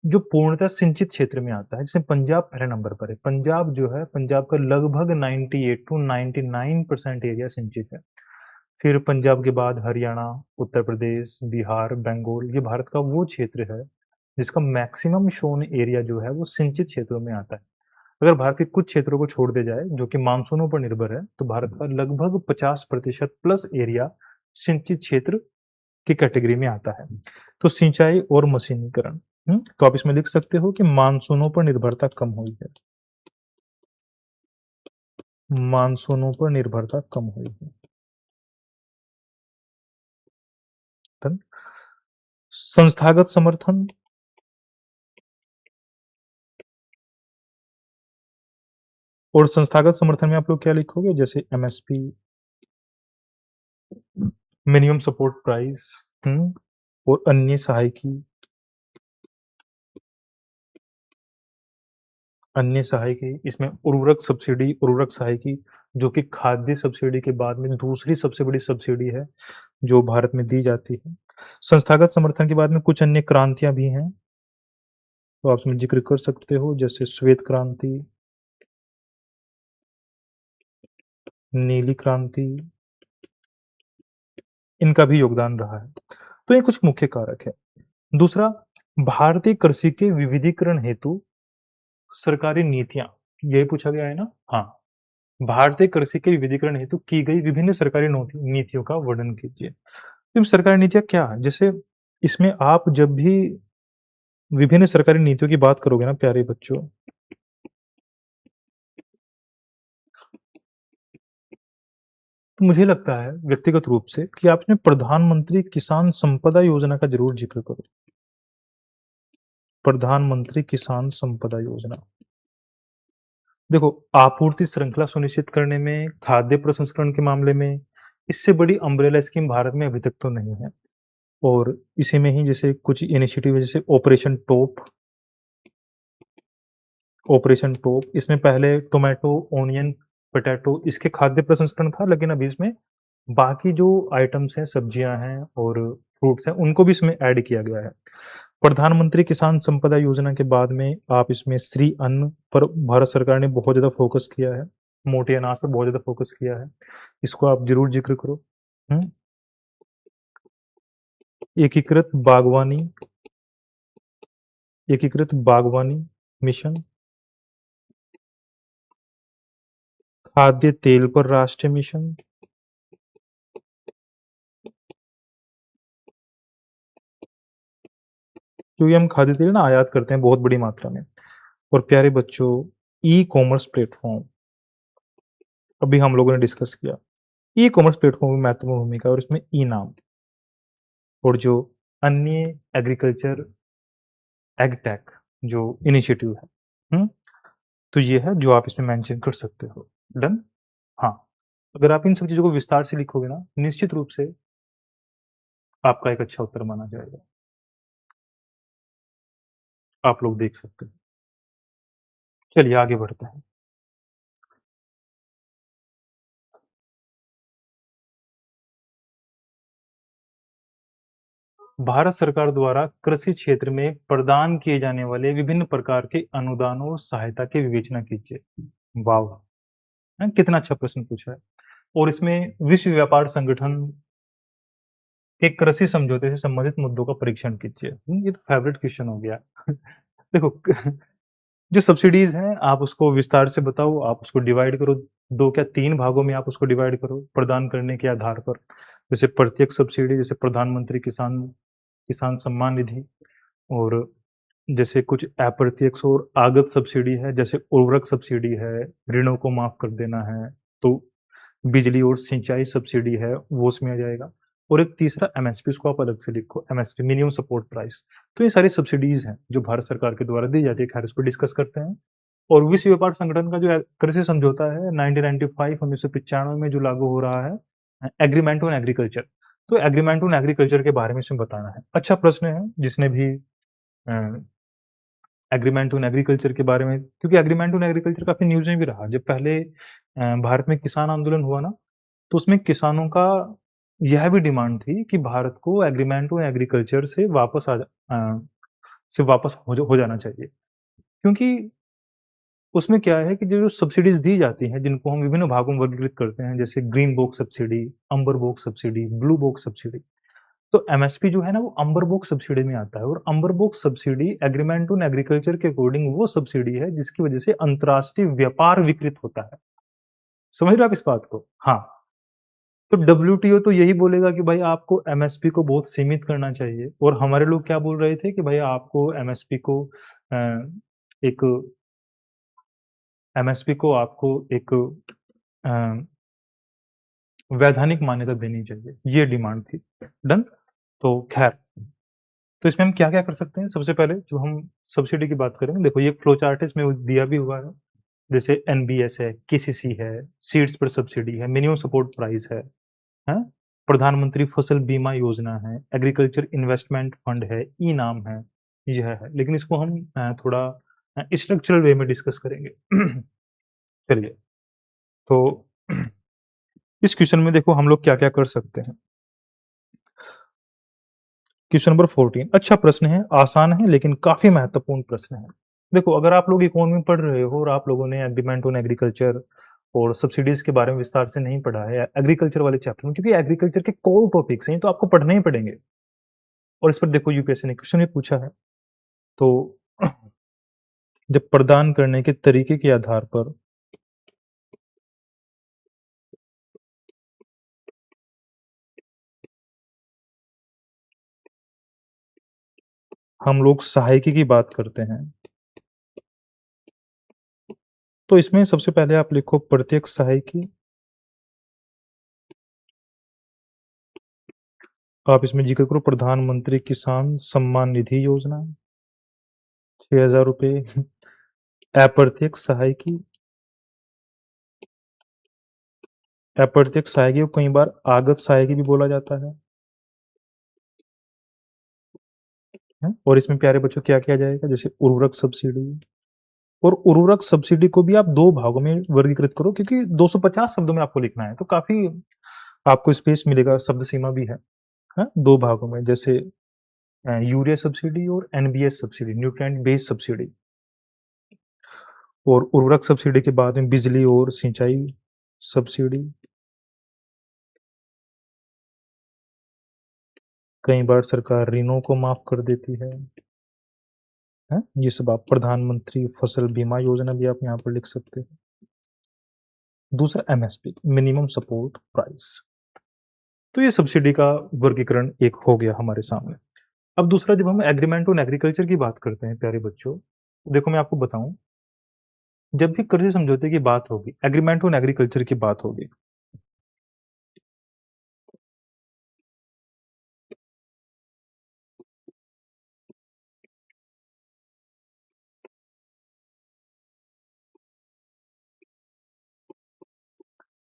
जो पूर्णतः सिंचित क्षेत्र में आता है, जिसमें पंजाब पहले नंबर पर है। पंजाब जो है, पंजाब का लगभग 98 टू 99% एरिया सिंचित है। फिर पंजाब के बाद हरियाणा, उत्तर प्रदेश, बिहार, बंगाल, ये भारत का वो क्षेत्र है, जिसका मैक्सिमम शोन एरिया जो है, वो सिंचित क्षेत्रों में आता है। अगर भारत के कुछ क्षेत्रों को छोड़ दिया जाए, जो कि मानसूनों पर निर्भर है, तो भारत का लगभग 50% प्लस एरिया सिंचित क्षेत्र की कैटेगरी में आता है। तो सिंचाई और मशीनीकरण, तो आप इसमें लिख सकते हो कि मानसूनों पर निर्भरता कम हुई है। मानसूनों पर निर्भरता कम हुई है। डन? संस्थागत समर्थन और संस्थागत समर्थन में आप लोग क्या लिखोगे? जैसे एमएसपी, मिनिमम सपोर्ट प्राइस, और अन्य सहायकी, अन्य सहायकी इसमें उर्वरक सहायकी, जो कि खाद्य सब्सिडी के बाद में दूसरी सबसे बड़ी सब्सिडी है जो भारत में दी जाती है। संस्थागत समर्थन के बाद में कुछ अन्य क्रांतियां भी हैं, तो आप उसमें जिक्र कर सकते हो, जैसे श्वेत क्रांति, नीली क्रांति, इनका भी योगदान रहा है। तो ये कुछ मुख्य कारक है। दूसरा, भारतीय कृषि के विविधीकरण हेतु सरकारी नीतियां, यही पूछा गया है ना? हाँ, भारतीय कृषि के विविधीकरण हेतु की गई विभिन्न सरकारी नीतियों का वर्णन कीजिए। तो सरकारी नीतियां क्या है? जैसे इसमें आप जब भी विभिन्न सरकारी नीतियों की बात करोगे ना प्यारे बच्चों, तो मुझे लगता है व्यक्तिगत रूप से कि आप इसमें प्रधानमंत्री किसान संपदा योजना का जरूर जिक्र करो। प्रधानमंत्री किसान संपदा योजना, देखो आपूर्ति श्रृंखला सुनिश्चित करने में, खाद्य प्रसंस्करण के मामले में इससे बड़ी अम्ब्रेला स्कीम भारत में अभी तक तो नहीं है। और इसी में ही जैसे कुछ इनिशिएटिव है, जैसे ऑपरेशन टोप, इसमें पहले टोमेटो, ओनियन, पोटैटो इसके खाद्य प्रसंस्करण था, लेकिन अभी इसमें बाकी जो आइटम्स हैं, सब्जियां हैं और फ्रूट्स हैं, उनको भी इसमें ऐड किया गया है। प्रधानमंत्री किसान संपदा योजना के बाद में आप इसमें श्री अन्न पर भारत सरकार ने बहुत ज़्यादा फोकस किया है, मोटे अनाज पर बहुत ज़्यादा फोकस किया है, इसको आप जरूर जिक्र करो। हम्म, एकीकृत बागवानी, एकीकृत बागवानी मिशन, खाद्य तेल पर राष्ट्रीय मिशन, क्योंकि हम खाद्य तेल ना आयात करते हैं बहुत बड़ी मात्रा में। और प्यारे बच्चों, ई कॉमर्स प्लेटफॉर्म, अभी हम लोगों ने डिस्कस किया। ई कॉमर्स प्लेटफॉर्म में महत्वपूर्ण भूमिका है और इसमें ई नाम और जो अन्य एग्रीकल्चर एग्टेक जो इनिशिएटिव है, तो ये है जो आप इसमें मेंशन कर सकते हो। डन? हाँ, अगर आप इन सब चीज़ों को विस्तार से लिखोगे ना, निश्चित रूप से आपका एक अच्छा उत्तर माना जाएगा। आप लोग देख सकते हैं। चलिए आगे बढ़ते हैं। भारत सरकार द्वारा कृषि क्षेत्र में प्रदान किए जाने वाले विभिन्न प्रकार के अनुदानों और सहायता की विवेचना कीजिए। वाव! कितना अच्छा प्रश्न पूछा है। और इसमें विश्व व्यापार संगठन के कृषि समझौते से संबंधित मुद्दों का परीक्षण कीजिए। ये तो फेवरेट क्वेश्चन हो गया। देखो जो सब्सिडीज़ हैं आप उसको विस्तार से बताओ, आप उसको डिवाइड करो, 2 क्या 3 भागों में आप उसको डिवाइड करो प्रदान करने के आधार पर। जैसे प्रत्यक्ष सब्सिडी जैसे प्रधानमंत्री किसान किसान सम्मान निधि और जैसे कुछ अप्रत्यक्ष और आगत सब्सिडी है, जैसे उर्वरक सब्सिडी है, ऋणों को माफ़ कर देना है, तो बिजली और सिंचाई सब्सिडी है, वो उसमें आ जाएगा। और एक तीसरा एमएसपी उसको आप अलग से लिखो, एमएसपी मिनिमम सपोर्ट प्राइस। तो ये सारी सब्सिडीज़ हैं, जो भारत सरकार के द्वारा दी जाती है, खैर इसको डिस्कस करते हैं। और विश्व व्यापार संगठन का जो कृषि समझौता है 1995 1995 में जो लागू हो रहा है, एग्रीमेंट ऑन एग्रीकल्चर। तो एग्रीमेंट ऑन एग्रीकल्चर के बारे में इसमें बताना है। अच्छा प्रश्न है, जिसने भी एग्रीमेंट ऑन एग्रीकल्चर के बारे में, क्योंकि एग्रीमेंट ऑन एग्रीकल्चर काफ़ी न्यूज़ में भी रहा। जब पहले भारत में किसान आंदोलन हुआ ना, तो उसमें किसानों का यह भी डिमांड थी कि भारत को एग्रीमेंट ऑन एग्रीकल्चर से वापस हो जाना चाहिए। क्योंकि उसमें क्या है कि जो सब्सिडीज़ दी जाती हैं, जिनको हम विभिन्न भागों में वर्गीकृत करते हैं, जैसे green box subsidy, amber box subsidy, blue box subsidy. तो एमएसपी जो है ना वो अम्बर बॉक्स सब्सिडी में आता है और amber box subsidy agreement on agriculture के अकॉर्डिंग वो सब्सिडी है जिसकी वजह से अंतर्राष्ट्रीय व्यापार विकृत होता है। समझ रहे हो आप इस बात को? हाँ। तो डब्ल्यूटीओ तो यही बोलेगा कि भाई आपको एमएसपी को बहुत सीमित करना चाहिए और हमारे लोग क्या बोल रहे थे कि भाई आपको अ, एक आपको एक अ, वैधानिक मान्यता देनी चाहिए, ये डिमांड थी। डन? तो खैर, तो इसमें हम क्या-क्या कर सकते हैं? सबसे पहले जो हम सब्सिडी की बात करेंगे, देखो ये एक फ्लो चार्ट है, इसमें दिया भी हुआ है। जैसे एनबीएस है, केसीसी है, सीड्स पर सब्सिडी है, मिनिमम सपोर्ट प्राइस है, हैं? प्रधानमंत्री फसल बीमा योजना है, एग्रीकल्चर इन्वेस्टमेंट फंड है, ई-नाम है, यह है। लेकिन इसको हम थोड़ा स्ट्रक्चरल वे में डिस्कस करेंगे। चलिए, तो इस क्वेश्चन में देखो हम लोग क्या-क्या कर सकते हैं। क्वेश्चन नंबर 14 अच्छा प्रश्न है, आसान है लेकिन काफ़ी महत्वपूर्ण प्रश्न है। देखो अगर आप लोग इकोनॉमी पढ़ रहे हो और आप लोगों ने एग्रीमेंट ऑन एग्रीकल्चर और सब्सिडीज़ के बारे में विस्तार से नहीं पढ़ा है एग्रीकल्चर वाले चैप्टर में, क्योंकि एग्रीकल्चर के कोर टॉपिक्स हैं, ये तो आपको पढ़ने ही पड़ेंगे। और इस पर देखो यूपीएससी ने क्वेश्चन भी पूछा है। तो जब प्रदान करने के तरीके के आधार पर हम लोग सहायकी की बात करते हैं, तो इसमें सबसे पहले आप लिखो प्रत्यक्ष सहायकी। आप इसमें जिक्र करो प्रधानमंत्री किसान सम्मान निधि योजना, 6,000 रुपए। अप्रत्यक्ष सहायकी, अप्रत्यक्ष सहायकी को कई बार आगत सहायकी भी बोला जाता है? और इसमें प्यारे बच्चों क्या किया जाएगा, जैसे उर्वरक सब्सिडी। और उर्वरक सब्सिडी को भी आप 2 भागों में वर्गीकृत करो, क्योंकि 250 शब्दों में आपको लिखना है, तो काफ़ी आपको स्पेस मिलेगा, शब्द सीमा भी है। हाँ? 2 भागों में, जैसे यूरिया सब्सिडी और NBS subsidy, nutrient based subsidy. और उर्वरक सब्सिडी के बाद में बिजली और सिंचाई सब्सिडी। कई बार सरकार ऋणों को माफ़ कर देती है। हैं? ये सब आप प्रधानमंत्री फसल बीमा योजना भी आप यहाँ पर लिख सकते हैं। दूसरा एमएसपी, मिनिमम सपोर्ट प्राइस। तो ये सब्सिडी का वर्गीकरण एक हो गया हमारे सामने। अब दूसरा, जब हम एग्रीमेंट ऑन एग्रीकल्चर की बात करते हैं प्यारे बच्चों, देखो मैं आपको बताऊं, जब भी कर्ज समझौते की बात होगी, एग्रीमेंट ऑन एग्रीकल्चर की बात होगी,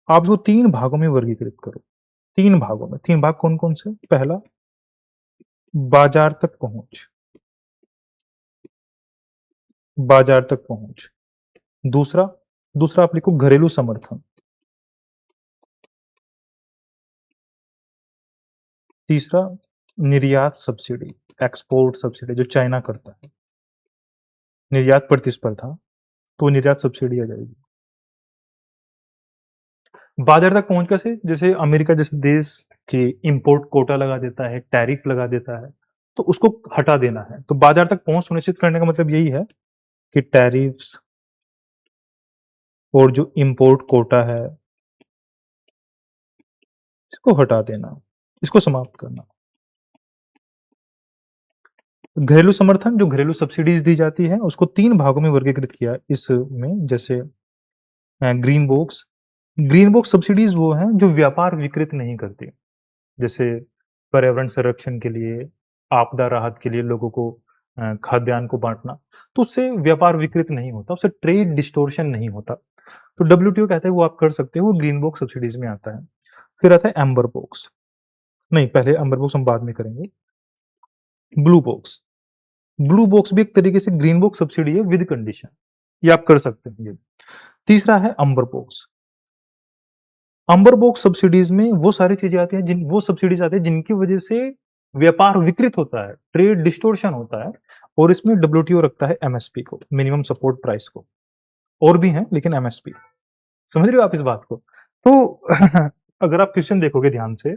आप इसको 3 भागों में वर्गीकृत करो। 3 भागों में। 3 भाग कौन-कौन से? पहला, बाजार तक पहुँच, बाजार तक पहुँच। दूसरा, दूसरा आप लिखो घरेलू समर्थन। तीसरा, निर्यात सब्सिडी, एक्सपोर्ट सब्सिडी जो चाइना करता है। निर्यात प्रतिस्पर्धा, तो निर्यात सब्सिडी आ जाएगी। बाजार तक पहुँच कैसे? जैसे अमेरिका जैसे देश के इम्पोर्ट कोटा लगा देता है, टैरिफ लगा देता है, तो उसको हटा देना है। तो बाजार तक पहुँच सुनिश्चित करने का मतलब यही है कि टैरिफ्स और जो इम्पोर्ट कोटा है, इसको हटा देना, इसको समाप्त करना। घरेलू समर्थन, जो घरेलू सब्सिडीज दी जाती है, उसको 3 भागों में वर्गीकृत किया इसमें। जैसे green box, green box subsidies वो हैं जो व्यापार विकृत नहीं करती। जैसे पर्यावरण संरक्षण के लिए, आपदा राहत के लिए लोगों को खाद्यान्न को बांटना, तो उससे व्यापार विकृत नहीं होता, उससे ट्रेड डिस्टोर्शन नहीं होता। तो डब्ल्यूटीओ कहता है वो आप कर सकते हो, वो ग्रीन बॉक्स सब्सिडीज में आता है। फिर आता है एम्बर बॉक्स, नहीं पहले एम्बर बॉक्स हम बाद में करेंगे। ब्लू बॉक्स, ब्लू बॉक्स भी एक तरीके से ग्रीन बॉक्स सब्सिडी है विद कंडीशन, ये आप कर सकते हैं ये। तीसरा है अम्बर बॉक्स। अम्बर बॉक्स सब्सिडीज में वो सारी चीजें आती हैं, जिन वो सब्सिडीज आती है जिनकी वजह से व्यापार विकृत होता है, ट्रेड डिस्टोर्शन होता है, और इसमें डब्ल्यूटीओ रखता है एमएसपी को, मिनिमम सपोर्ट प्राइस को। और भी हैं लेकिन एमएसपी, समझ रहे हो आप इस बात को? तो अगर आप क्वेश्चन देखोगे ध्यान से,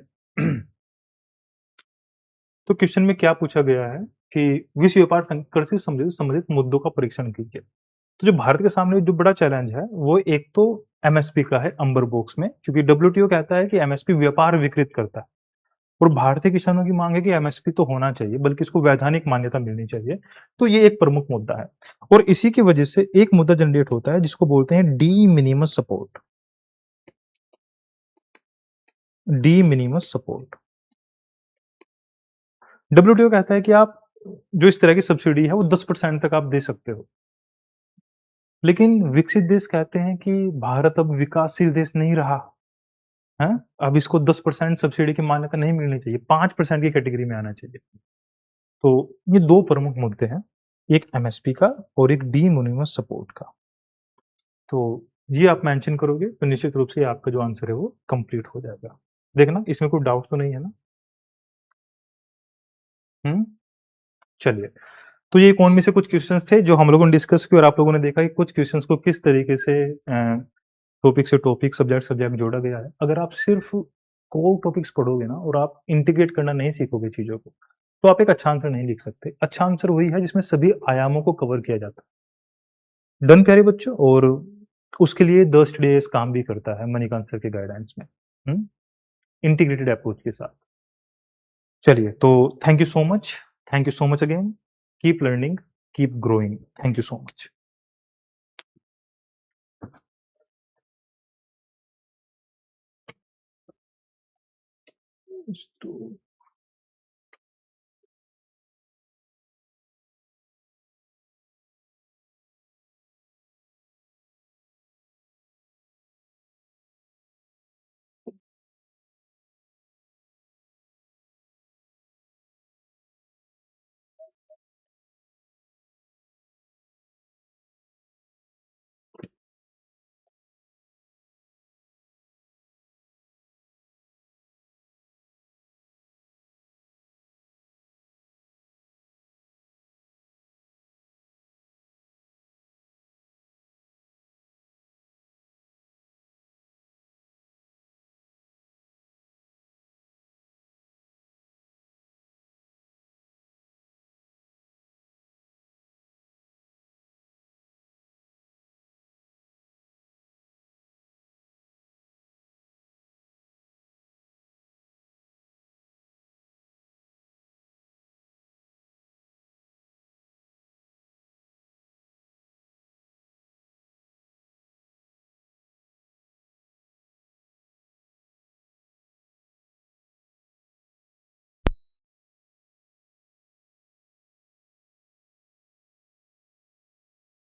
तो क्वेश्चन में क्या पूछा गया है कि विश्व व्यापार संकट से संबंधित मुद्दों का परीक्षण कीजिए। तो जो भारत के सामने जो बड़ा चैलेंज है वो एक तो एमएसपी का है अम्बर बॉक्स में, क्योंकि डब्ल्यूटीओ कहता है कि एमएसपी व्यापार विकृत करता है, और भारतीय किसानों की मांग है कि एमएसपी तो होना चाहिए, बल्कि इसको वैधानिक मान्यता मिलनी चाहिए। तो ये एक प्रमुख मुद्दा है, और इसी की वजह से एक मुद्दा जनरेट होता है जिसको बोलते हैं D minimus support. D minimus support, WTO कहता है कि आप जो इस तरह की सब्सिडी है वो 10% तक आप दे सकते हो, लेकिन विकसित देश कहते हैं कि भारत अब विकासशील देश नहीं रहा है, अब इसको 10% सब्सिडी की मान्यता नहीं मिलनी चाहिए, 5% की कैटेगरी में आना चाहिए। तो ये 2 प्रमुख मुद्दे हैं, एक एमएसपी का और एक डी मिनिमस सपोर्ट का। तो ये आप मेंशन करोगे तो निश्चित रूप से आपका जो आंसर है वो कंप्लीट हो जाएगा। देखना इसमें कोई डाउट तो नहीं है ना? हुँ? चलिए, तो ये इकोनॉमी से कुछ क्वेश्चंस थे जो हम लोगों ने डिस्कस किए, और आप लोगों ने देखा कि कुछ क्वेश्चंस को किस तरीके से टॉपिक से टॉपिक, सब्जेक्ट सब्जेक्ट जोड़ा गया है। अगर आप सिर्फ कोर टॉपिक्स पढ़ोगे ना और आप इंटीग्रेट करना नहीं सीखोगे चीज़ों को, तो आप एक अच्छा आंसर नहीं लिख सकते। अच्छा आंसर वही है जिसमें सभी आयामों को कवर किया जाता है। डन प्यारे बच्चों, और उसके लिए द स्टडीज काम भी करता है मणिकांत सर के गाइडेंस में, हुँ? इंटीग्रेटेड अप्रोच के साथ। चलिए, तो thank you so much again, keep learning, keep growing, thank you so much.